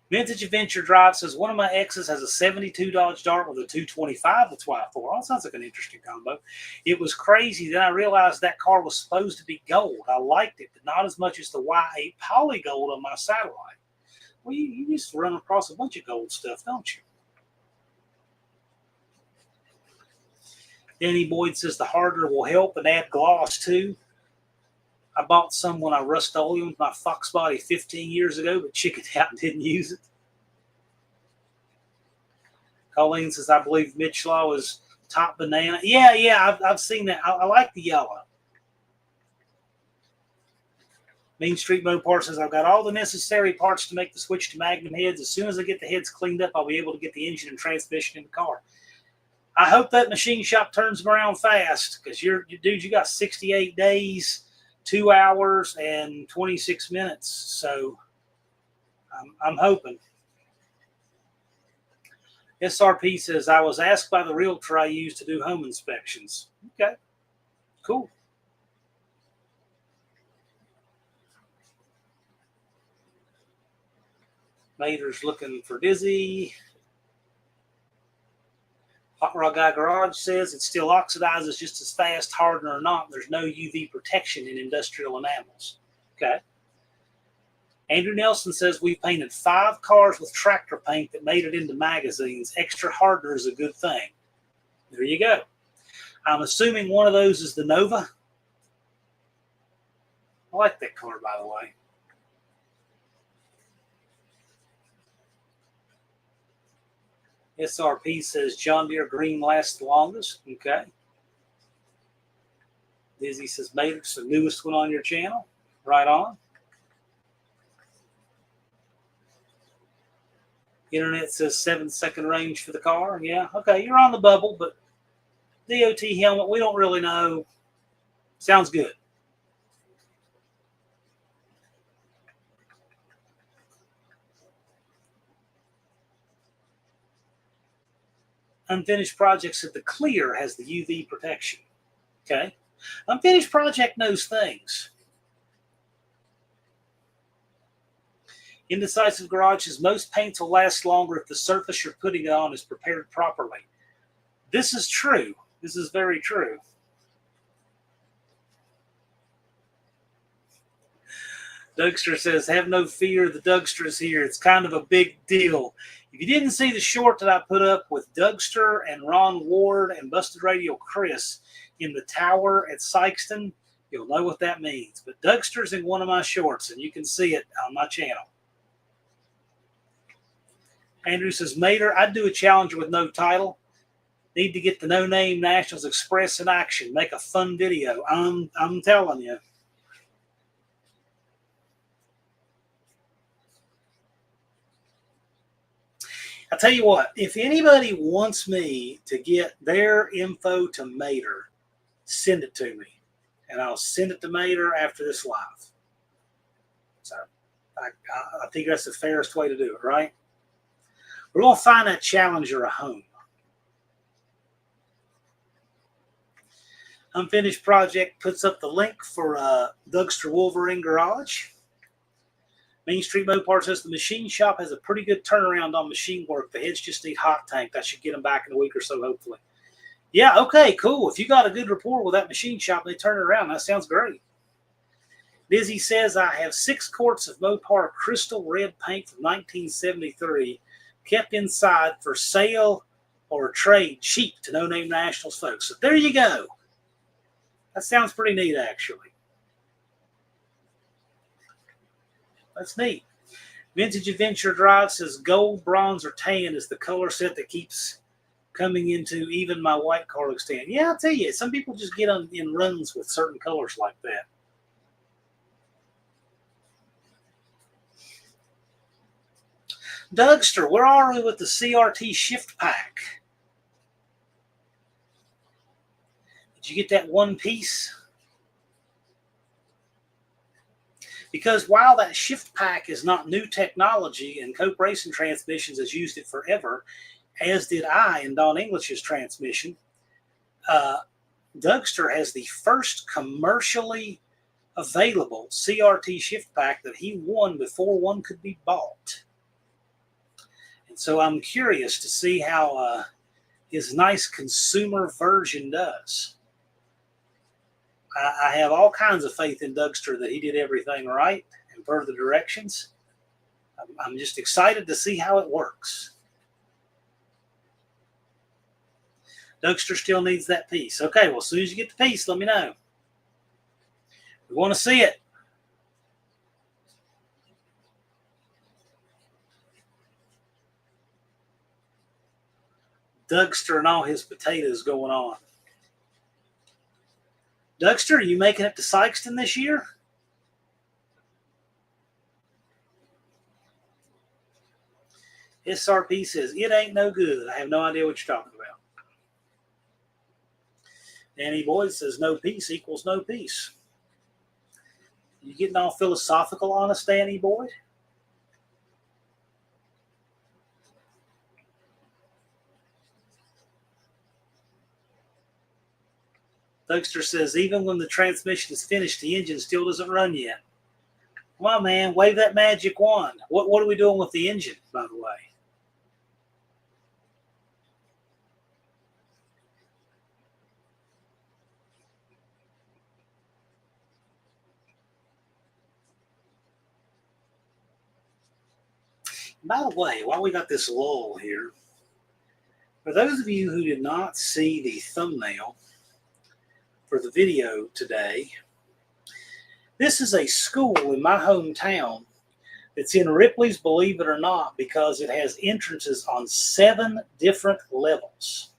Vintage Adventure Drive says, one of my exes has a 72 Dodge Dart with a 225 that's Y4. Oh, sounds like an interesting combo. It was crazy. Then I realized that car was supposed to be gold. I liked it, but not as much as the Y8 Poly Gold on my satellite. Well, you used to run across a bunch of gold stuff, don't you? Danny Boyd says the hardener will help and add gloss too. I bought some when I Rust-Oleum my Fox body 15 years ago, but chickened out and didn't use it. Colleen says, I believe Mitch Law is top banana. Yeah, I've seen that. I like the yellow. Main Street Mopar says, I've got all the necessary parts to make the switch to Magnum heads. As soon as I get the heads cleaned up, I'll be able to get the engine and transmission in the car. I hope that machine shop turns them around fast because you got 68 days, 2 hours, and 26 minutes. So I'm hoping. SRP says, I was asked by the realtor I used to do home inspections. Okay, cool. Mater's looking for Dizzy. Hot Rod Guy Garage says it still oxidizes just as fast, hardener or not. There's no UV protection in industrial enamels. Okay. Andrew Nelson says we've painted 5 cars with tractor paint that made it into magazines. Extra hardener is a good thing. There you go. I'm assuming one of those is the Nova. I like that color, by the way. SRP says John Deere green lasts the longest. Okay. Dizzy says Matrix, the newest one on your channel. Right on. Internet says 7-second range for the car. Yeah, okay, you're on the bubble, but DOT helmet, we don't really know. Sounds good. Unfinished Project said the clear has the UV protection. Okay. Unfinished Project knows things. Indecisive Garage says most paints will last longer if the surface you're putting it on is prepared properly. This is true. This is very true. Dougster says, have no fear, the Dougster is here. It's kind of a big deal. If you didn't see the short that I put up with Dougster and Ron Ward and Busted Radio Chris in the tower at Sykeston, you'll know what that means. But Dougster's in one of my shorts, and you can see it on my channel. Andrew says, Mater, I'd do a challenger with no title. Need to get the No Name Nationals Express in action. Make a fun video. I'm telling you. I'll tell you what, if anybody wants me to get their info to Mater, send it to me. And I'll send it to Mater after this live. So I think that's the fairest way to do it, right? We're going to find that challenger a home. Unfinished Project puts up the link for Dougster Wolverine Garage. Main Street Mopar says the machine shop has a pretty good turnaround on machine work. The heads just need hot tanked. I should get them back in a week or so, hopefully. Yeah, okay, cool. If you got a good rapport with that machine shop, they turn it around. That sounds great. Lizzie says, I have 6 quarts of Mopar crystal red paint from 1973 kept inside for sale or trade cheap to No Name Nationals folks. So there you go. That sounds pretty neat, actually. That's neat. Vintage Adventure Drive says gold, bronze, or tan is the color set that keeps coming into even my white car looks tan. Yeah, I'll tell you, some people just get in runs with certain colors like that. Dougster, where are we with the CRT shift pack? Did you get that one piece? Because while that shift pack is not new technology and Cope Racing Transmissions has used it forever, as did I in Don English's transmission, Dougster has the first commercially available CRT shift pack that he won before one could be bought. And so I'm curious to see how his nice consumer version does. I have all kinds of faith in Dougster that he did everything right and per the directions. I'm just excited to see how it works. Dougster still needs that piece. Okay, well, as soon as you get the piece, let me know. We want to see it. Dougster and all his potatoes going on. Dougster, are you making it to Sykeston this year? SRP says, it ain't no good. I have no idea what you're talking about. Danny Boyd says, no peace equals no peace. You getting all philosophical on us, Danny Boyd? Dougster says, even when the transmission is finished, the engine still doesn't run yet. Come on, man, wave that magic wand. What are we doing with the engine, by the way? By the way, while we got this lull here, for those of you who did not see the thumbnail for the video today, this is a school in my hometown that's in Ripley's, believe it or not, because it has entrances on 7 different levels.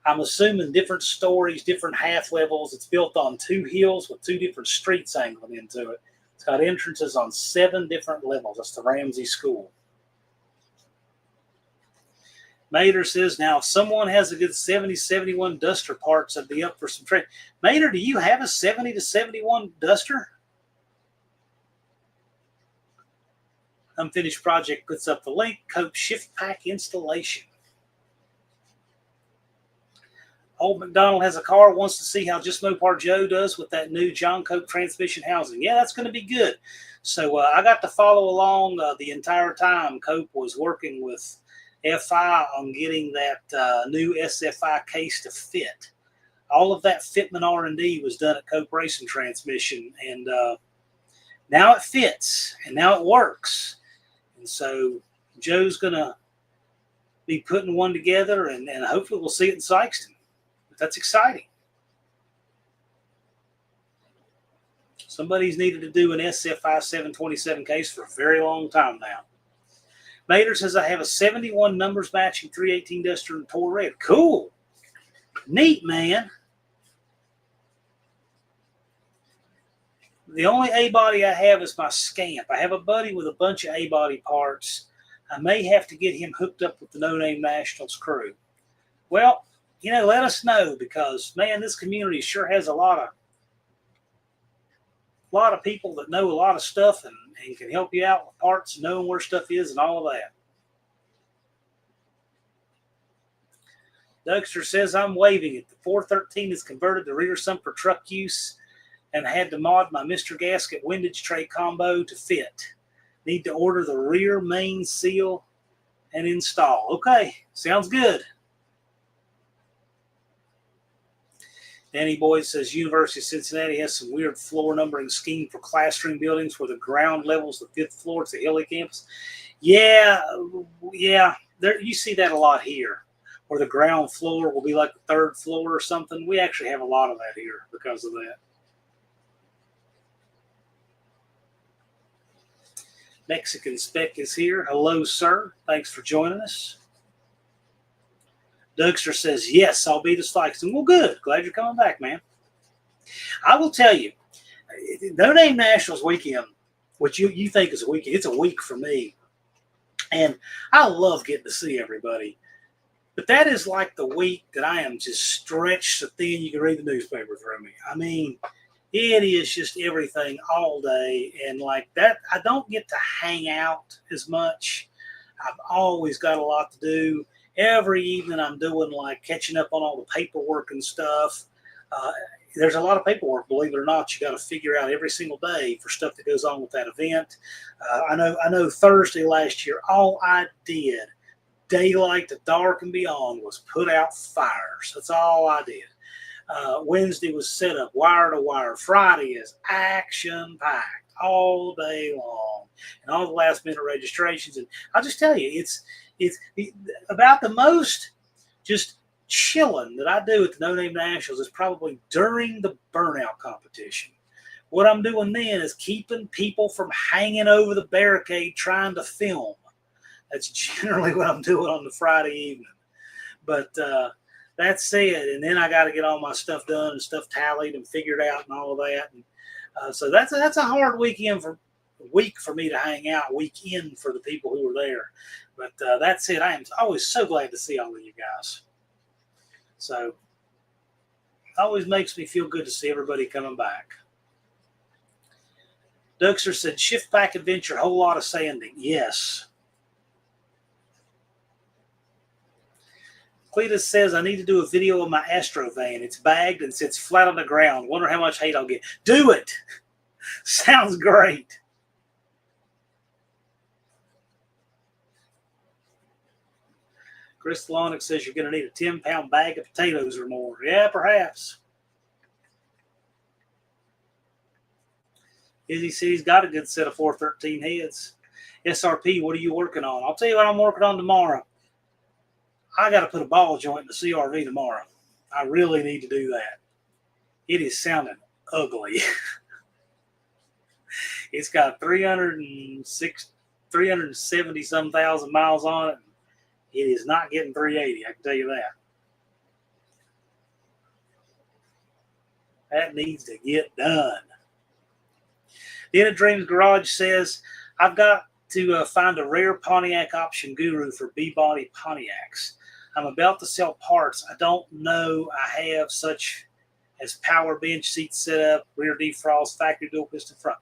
I'm assuming different stories, different half levels. It's built on 2 hills with 2 different streets angling into it. It's got entrances on 7 different levels. That's the Ramsey School. Mater says, now if someone has a good 70, 71 Duster parts, I'd be up for some trade. Mater, do you have a 70 to 71 Duster? Unfinished Project puts up the link. Cope shift pack installation. Old McDonald has a car, wants to see how Just Mopar Joe does with that new John Cope transmission housing. Yeah, that's going to be good. So I got to follow along the entire time Cope was working with FI on getting that new SFI case to fit. All of that fitment R&D was done at Cope Racing Transmission, and now it fits, and now it works. And so Joe's going to be putting one together, and hopefully we'll see it in Sykeston. But that's exciting. Somebody's needed to do an SFI 727 case for a very long time now. Mater says, I have a 71 numbers matching 318 Duster and Tor Red. Cool. Neat, man. The only A-body I have is my Scamp. I have a buddy with a bunch of A-body parts. I may have to get him hooked up with the No Name Nationals crew. Well, let us know, because, man, this community sure has a lot of people that know a lot of stuff and can help you out with parts, knowing where stuff is and all of that. Dougster says, I'm waving it. The 413 is converted to rear sump for truck use and had to mod my Mr. Gasket windage tray combo to fit. Need to order the rear main seal and install. Okay, sounds good. Danny Boyd says, University of Cincinnati has some weird floor numbering scheme for classroom buildings where the ground level's the 5th floor. It's a hilly campus. Yeah. There, you see that a lot here, where the ground floor will be like the 3rd floor or something. We actually have a lot of that here because of that. Mexican Spec is here. Hello, sir. Thanks for joining us. Dougster says, yes, I'll be to Sykeston. Well, good. Glad you're coming back, man. I will tell you, No Name Nationals weekend, which you think is a weekend, it's a week for me. And I love getting to see everybody. But that is like the week that I am just stretched so thin you can read the newspaper through me. I mean, it is just everything all day. And like that, I don't get to hang out as much. I've always got a lot to do. Every evening I'm doing like catching up on all the paperwork and stuff. There's a lot of paperwork, believe it or not, you got to figure out every single day for stuff that goes on with that event. I know Thursday last year, all I did, daylight to dark and beyond, was put out fires. That's all I did. Wednesday was set up wire to wire. Friday is action packed all day long, and all the last minute registrations. And I'll just tell you, it's about the most just chilling that I do at the No Name Nationals is probably during the burnout competition. What I'm doing then is keeping people from hanging over the barricade trying to film. That's generally what I'm doing on the Friday evening. But that's it. And then I got to get all my stuff done and stuff tallied and figured out and all of that. And so that's a hard week for me to hang out, weekend for the people who were there. But that's it. I am always so glad to see all of you guys. So it always makes me feel good to see everybody coming back. Duxter said, shift back adventure, whole lot of sanding. Yes. Cletus says, I need to do a video of my Astro van. It's bagged and sits flat on the ground. Wonder how much hate I'll get. Do it. Sounds great. Chris Lonick says you're going to need a 10-pound bag of potatoes or more. Yeah, perhaps. Izzy says he's got a good set of 413 heads. SRP, what are you working on? I'll tell you what I'm working on tomorrow. I got to put a ball joint in the CRV tomorrow. I really need to do that. It is sounding ugly. It's got 370-some thousand miles on it. It is not getting 380, I can tell you that. That needs to get done. Dina Dreams Garage says, I've got to find a rare Pontiac option guru for B-body Pontiacs. I'm about to sell parts. I don't know I have such as power bench seat setup, rear defrost, factory dual piston front.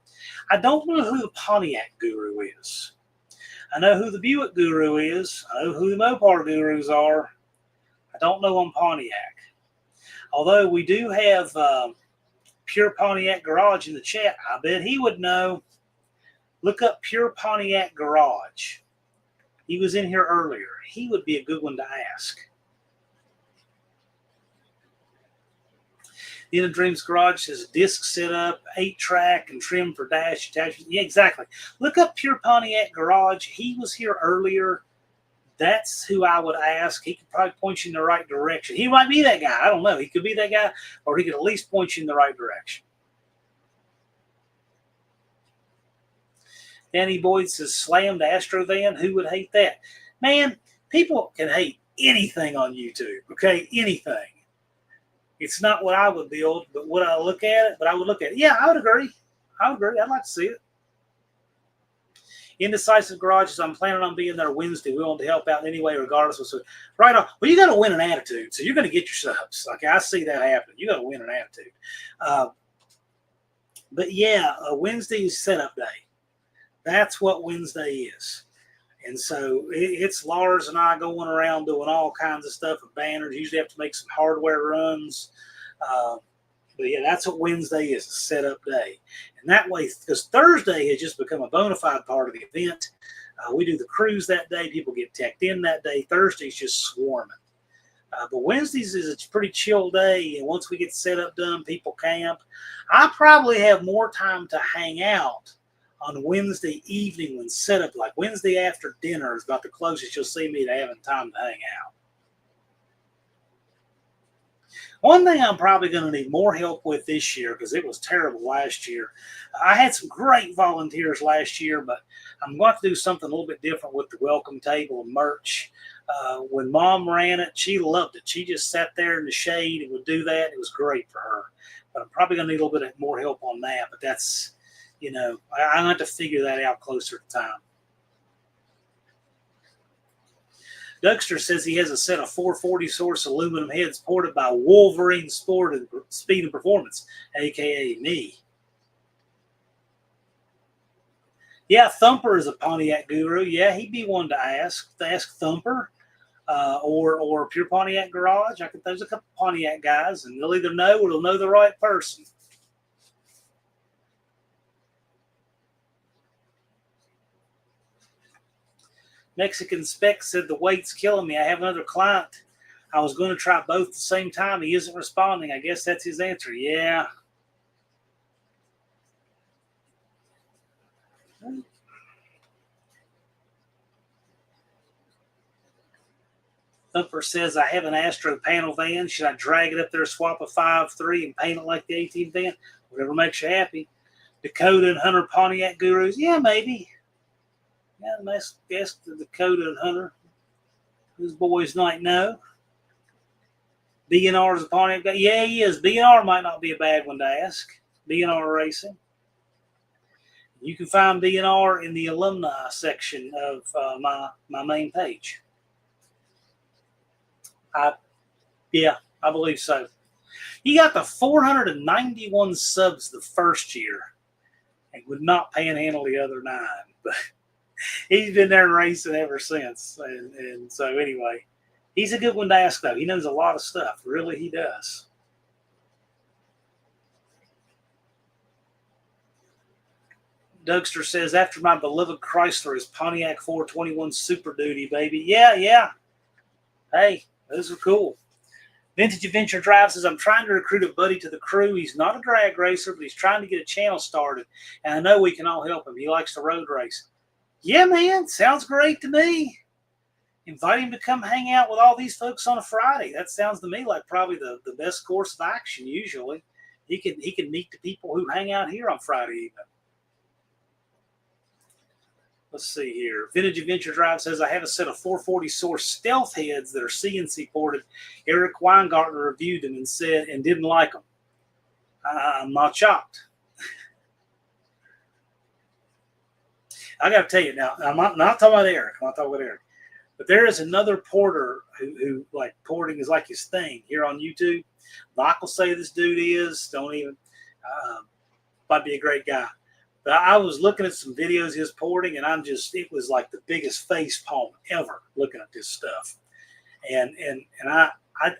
I don't know who the Pontiac guru is. I know who the Buick guru is. I know who the Mopar gurus are. I don't know on Pontiac. Although we do have Pure Pontiac Garage in the chat. I bet he would know. Look up Pure Pontiac Garage. He was in here earlier. He would be a good one to ask. In a Dreams Garage says disc setup, 8-track, and trim for dash attachment. Yeah, exactly. Look up Pure Pontiac Garage. He was here earlier. That's who I would ask. He could probably point you in the right direction. He might be that guy. I don't know. He could be that guy, or he could at least point you in the right direction. Danny Boyd says, slammed Astro van. Who would hate that? Man, people can hate anything on YouTube, okay? Anything. It's not what I would build, but would I look at it? But I would look at it. Yeah, I would agree. I would agree. I'd like to see it. Indecisive Garages, I'm planning on being there Wednesday, willing to help out anyway, regardless of what. Right on. Well, you got to win an attitude, so you're going to get your subs. Okay, I see that happening. You got to win an attitude. But yeah, Wednesday is setup day. That's what Wednesday is. And so it's Lars and I going around doing all kinds of stuff with banners. Usually have to make some hardware runs. But yeah, that's what Wednesday is, a setup day. And that way, because Thursday has just become a bona fide part of the event. We do the cruise that day. People get teched in that day. Thursday's just swarming. But Wednesdays is a pretty chill day. And once we get set up done, people camp. I probably have more time to hang out on Wednesday evening when setup, like Wednesday after dinner is about the closest you'll see me to having time to hang out. One thing I'm probably going to need more help with this year, because it was terrible last year. I had some great volunteers last year, but I'm going to do something a little bit different with the welcome table and merch. When Mom ran it, she loved it. She just sat there in the shade and would do that. It was great for her. But I'm probably going to need a little bit more help on that. But that's, you know, I have to figure that out closer to time. Dougster says he has a set of 440 source aluminum heads ported by Wolverine Sport and Speed and Performance, a.k.a. me. Yeah, Thumper is a Pontiac guru. Yeah, he'd be one to ask. Thumper or Pure Pontiac Garage. There's a couple Pontiac guys, and they'll either know or they'll know the right person. Mexican Spec said the weight's killing me. I have another client. I was going to try both at the same time. He isn't responding. I guess that's his answer. Yeah. Thumper says, I have an Astro panel van. Should I drag it up there, swap a 5.3 and paint it like the 18 van? Whatever makes you happy. Dakota and Hunter Pontiac gurus. Yeah, maybe. Yeah, let's guess the Dakota and Hunter. Those boys might know. B&R is a Pontiac guy. Yeah, he is. B&R might not be a bad one to ask. B&R Racing. You can find B&R in the alumni section of my main page. I believe so. He got the 491 subs the first year and would not panhandle the other 9. But he's been there racing ever since. And so anyway, he's a good one to ask, though. He knows a lot of stuff. Really, he does. Dougster says, after my beloved Chrysler is Pontiac 421 Super Duty, baby. Yeah. Hey, those are cool. Vintage Adventure Drive says, I'm trying to recruit a buddy to the crew. He's not a drag racer, but he's trying to get a channel started. And I know we can all help him. He likes to road race. Yeah, man. Sounds great to me. Invite him to come hang out with all these folks on a Friday. That sounds to me like probably the best course of action usually. He can meet the people who hang out here on Friday evening. Let's see here. Vintage Adventure Drive says, I have a set of 440 source stealth heads that are CNC ported. Eric Weingartner reviewed them and said and didn't like them. I'm not shocked. I got to tell you now, I'm not talking about Eric. I'm not talking about Eric. But there is another porter who like porting is like his thing here on YouTube. Mike will say this dude is. Don't even. Might be a great guy. But I was looking at some videos he was porting, and it was like the biggest face palm ever looking at this stuff. And I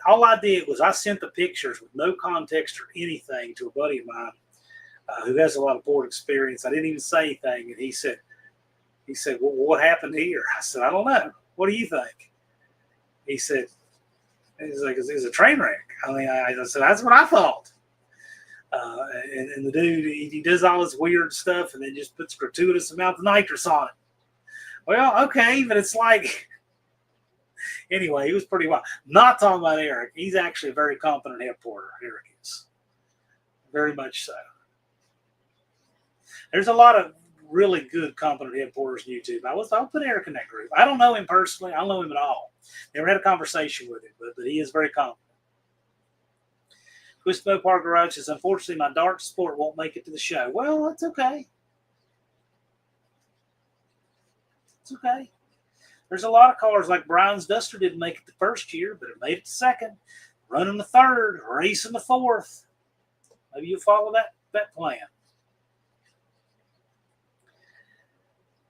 all I did was I sent the pictures with no context or anything to a buddy of mine who has a lot of board experience. I didn't even say anything, and he said, well, what happened here? I said, I don't know. What do you think? He said, he's like, it's a train wreck. I mean, I said, that's what I thought. And the dude, he does all this weird stuff and then just puts gratuitous amount of nitrous on it. Well, okay, but it's like, Anyway, he was pretty wild. Not talking about Eric. He's actually a very competent head porter. Eric is. Very much so. There's a lot of really good, competent head porters on YouTube. I'll put Eric in that group. I don't know him personally. I don't know him at all. Never had a conversation with him, but he is very competent. Twist Mopar Garage says, unfortunately, my Dart Sport won't make it to the show. Well, that's okay. It's okay. There's a lot of cars like Brian's Duster didn't make it the first year, but it made it the second, running the third, racing the fourth. Maybe you'll follow that plan.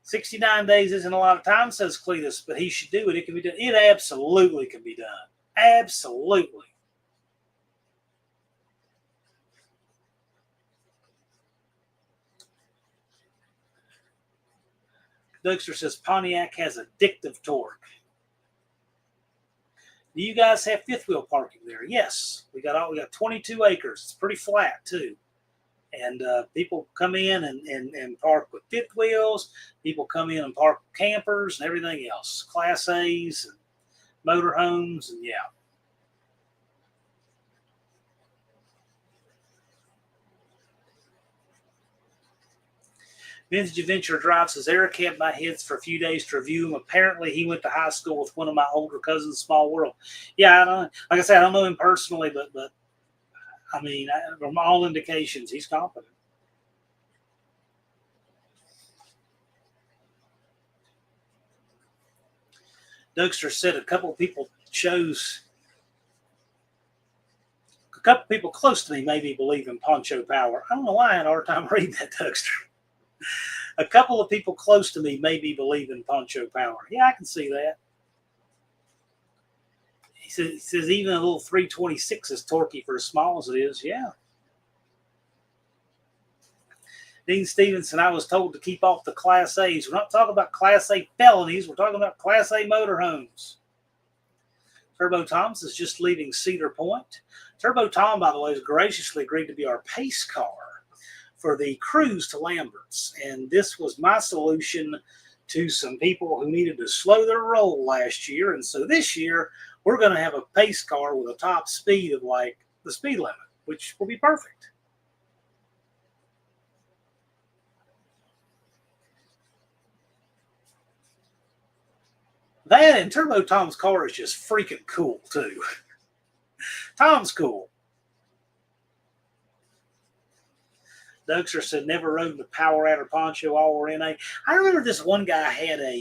69 days isn't a lot of time, says Cletus, but he should do it. It can be done. It absolutely can be done. Absolutely. Dougster says Pontiac has addictive torque. Do you guys have fifth wheel parking there? Yes, we got 22 acres. It's pretty flat too, and people come in and park with fifth wheels. People come in and park with campers and everything else, Class A's and motorhomes, and yeah. Vintage Adventure Drive says, Eric had my heads for a few days to review him. Apparently, he went to high school with one of my older cousins, Small World. Yeah, like I said, I don't know him personally, but I mean, from all indications, he's competent. Dougster said a couple of people close to me maybe believe in poncho power. I don't know why I had a hard time reading that, Dougster. A couple of people close to me maybe believe in poncho power. Yeah, I can see that. He says even a little 326 is torquey for as small as it is. Yeah. Dean Stevenson, I was told to keep off the Class A's. We're not talking about Class A felonies. We're talking about Class A motorhomes. Turbo Tom's is just leaving Cedar Point. Turbo Tom, by the way, has graciously agreed to be our pace car for the cruise to Lambert's. And this was my solution to some people who needed to slow their roll last year. And so this year, we're going to have a pace car with a top speed of like the speed limit, which will be perfect. That and Turbo Tom's car is just freaking cool, too. Tom's cool. Dougster said, never rode the Power Adder Poncho all or NA. I remember this one guy had I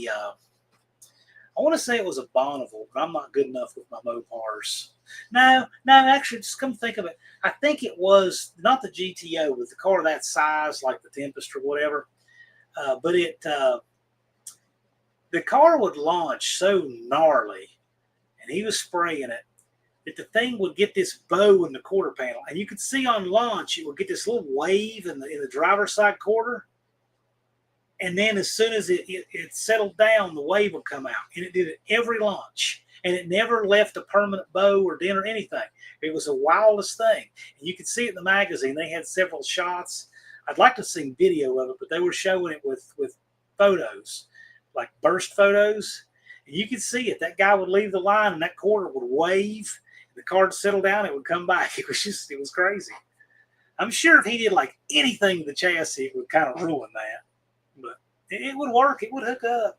want to say it was a Bonneville, but I'm not good enough with my Mopars. No, actually, just come think of it. I think it was not the GTO, but the car that size, like the Tempest or whatever. But the car would launch so gnarly, and he was spraying it, that the thing would get this bow in the quarter panel. And you could see on launch, it would get this little wave in the driver's side quarter. And then as soon as it settled down, the wave would come out. And it did it every launch. And it never left a permanent bow or dent or anything. It was the wildest thing. And you could see it in the magazine. They had several shots. I'd like to see video of it, but they were showing it with photos, like burst photos. And you could see it. That guy would leave the line and that quarter would wave. The car would settle down. It would come back. It was crazy. I'm sure if he did like anything to the chassis, it would kind of ruin that. But it would work. It would hook up.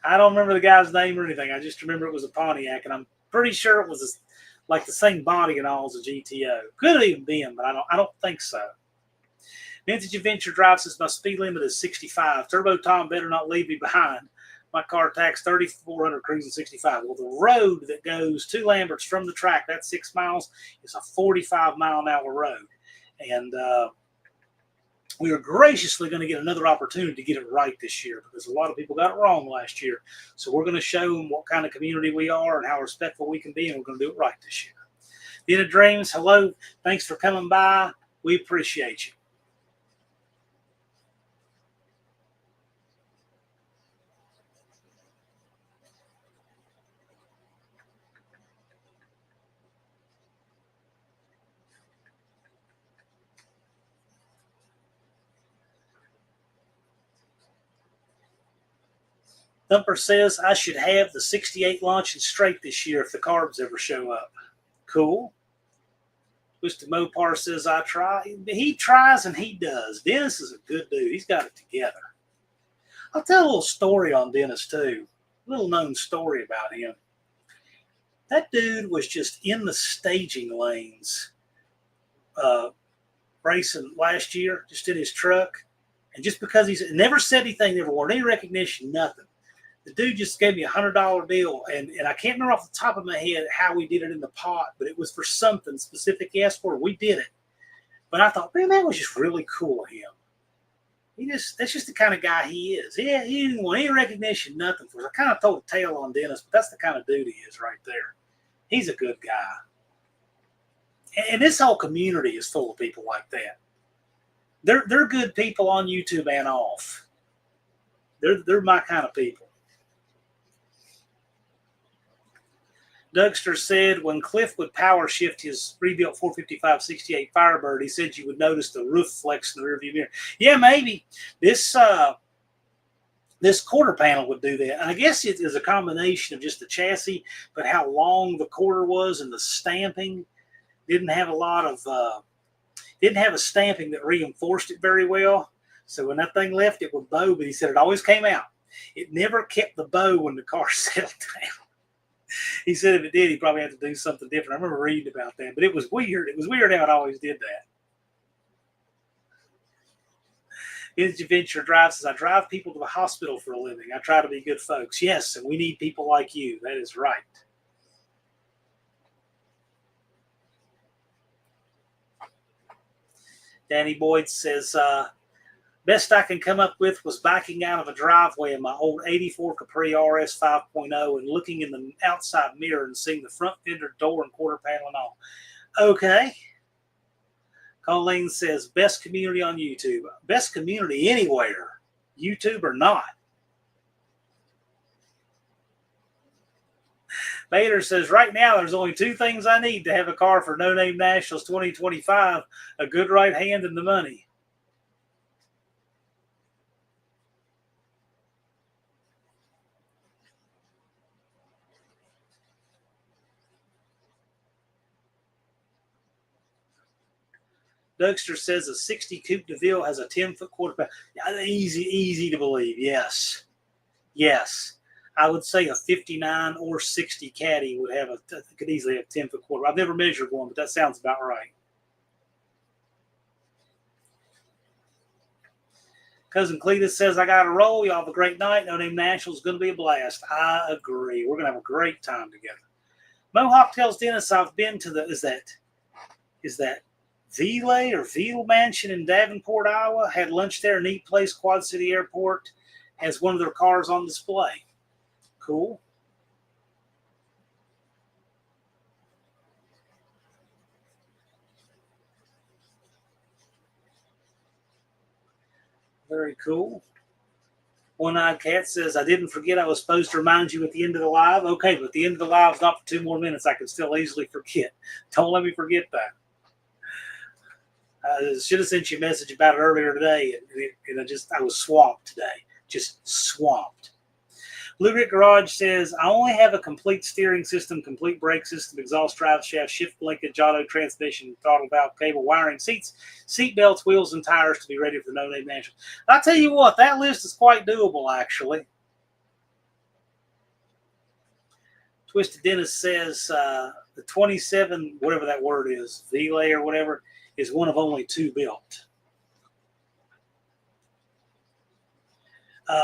I don't remember the guy's name or anything. I just remember it was a Pontiac, and I'm pretty sure it was like the same body and all as a GTO. Could have even been, but I don't think so. Vintage Adventure Drive says my speed limit is 65. Turbo Tom better not leave me behind. My car tax 3,400 cruising 65. Well, the road that goes to Lambert's from the track, that's 6 miles, is a 45-mile-an-hour road. And we are graciously going to get another opportunity to get it right this year because a lot of people got it wrong last year. So we're going to show them what kind of community we are and how respectful we can be, and we're going to do it right this year. Den of Dreams, hello. Thanks for coming by. We appreciate you. Thumper says, I should have the 68 launching straight this year if the carbs ever show up. Cool. Twisted Mopar says, I try. He tries and he does. Dennis is a good dude. He's got it together. I'll tell a little story on Dennis, too. A little known story about him. That dude was just in the staging lanes racing last year, just in his truck. And just because he's never said anything, never won any recognition, nothing. The dude just gave me $100 bill, and I can't remember off the top of my head how we did it in the pot, but it was for something specific he asked for. We did it. But I thought, man, that was just really cool of him. That's just the kind of guy he is. He didn't want any recognition, nothing for us. I kind of told a tale on Dennis, but that's the kind of dude he is right there. He's a good guy. And this whole community is full of people like that. They're good people on YouTube and off. They're my kind of people. Dougster said when Cliff would power shift his rebuilt 455-68 Firebird, he said you would notice the roof flex in the rearview mirror. Yeah, maybe. This quarter panel would do that. And I guess it is a combination of just the chassis, but how long the quarter was and the stamping didn't have a stamping that reinforced it very well. So when that thing left, it would bow, but he said it always came out. It never kept the bow when the car settled down. He said if it did, he probably had to do something different. I remember reading about that, but it was weird. It was weird how it always did that. Vintage Adventure Drive says, I drive people to the hospital for a living. I try to be good folks. Yes, and we need people like you. That is right. Danny Boyd says, best I can come up with was backing out of a driveway in my old 84 Capri RS 5.0 and looking in the outside mirror and seeing the front fender, door, and quarter panel and all. Okay. Colleen says, best community on YouTube. Best community anywhere, YouTube or not. Bader says, right now there's only two things I need to have a car for No Name Nationals 2025, a good right hand and the money. Dougster says a 60 Coupe de Ville has a 10-foot quarter panel. Easy to believe. Yes. I would say a 59 or 60 Caddy could easily have 10-foot quarter. I've never measured one, but that sounds about right. Cousin Cletus says, I got to roll. Y'all have a great night. No Name Nationals is going to be a blast. I agree. We're going to have a great time together. Mohawk tells Dennis I've been to is that Ville or Veal Mansion in Davenport, Iowa. Had lunch there, a neat place, Quad City Airport. Has one of their cars on display. Cool. Very cool. One-Eyed Cat says, I didn't forget I was supposed to remind you at the end of the live. Okay, but the end of the live is not for 2 more minutes. I can still easily forget. Don't let me forget that. I should have sent you a message about it earlier today, and I was swamped today. Just swamped. Blue Rick Garage says, I only have a complete steering system, complete brake system, exhaust drive shaft, shift linkage, auto transmission, throttle valve, cable, wiring, seat belts, wheels, and tires to be ready for No Name Nationals. I'll tell you what, that list is quite doable, actually. Twisted Dennis says the 27, whatever that word is, Ville or whatever, is one of only 2 built.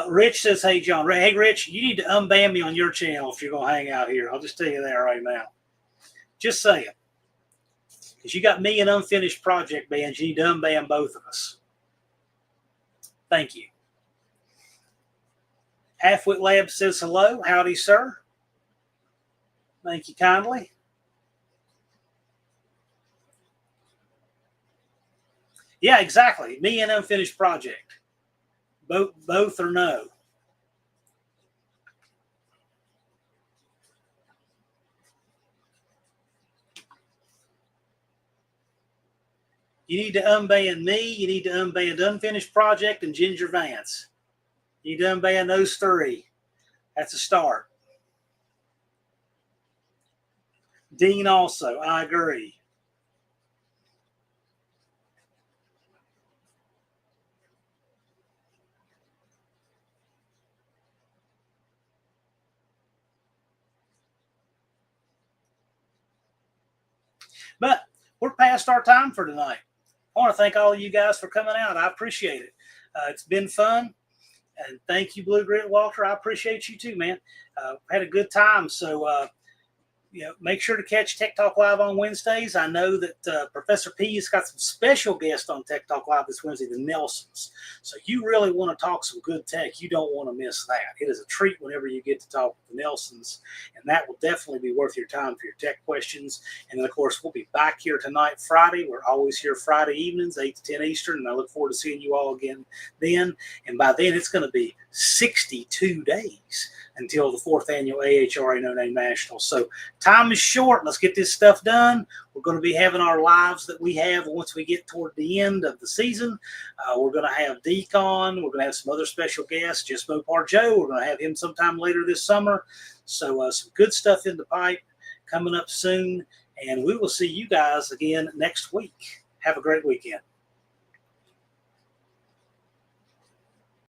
Rich says, hey, John. Hey, Rich, you need to unban me on your channel if you're going to hang out here. I'll just tell you that right now. Just saying. Because you got me and Unfinished Project bans. You need to unban both of us. Thank you. Halfwit Lab says hello. Howdy, sir. Thank you kindly. Yeah, exactly. Me and Unfinished Project. Both or no. You need to unban me. You need to unban Unfinished Project and Ginger Vance. You need to unban those 3. That's a start. Dean also, I agree. But we're past our time for tonight. I want to thank all of you guys for coming out. I appreciate it. It's been fun. And thank you, Blue Grit Walter. I appreciate you too, man. Had a good time. So, make sure to catch Tech Talk Live on Wednesdays. I know that Professor P has got some special guests on Tech Talk Live this Wednesday, the Nelsons. So you really want to talk some good tech. You don't want to miss that. It is a treat whenever you get to talk with the Nelsons, and that will definitely be worth your time for your tech questions. And then, of course, we'll be back here tonight, Friday. We're always here Friday evenings, 8 to 10 Eastern, and I look forward to seeing you all again then. And by then, it's going to be 62 days until the 4th annual AHRA No Name Nationals. So time is short. Let's get this stuff done. We're going to be having our lives that we have once we get toward the end of the season. We're going to have Decon. We're going to have some other special guests. Just Mopar Joe. We're going to have him sometime later this summer. So some good stuff in the pipe coming up soon. And we will see you guys again next week. Have a great weekend.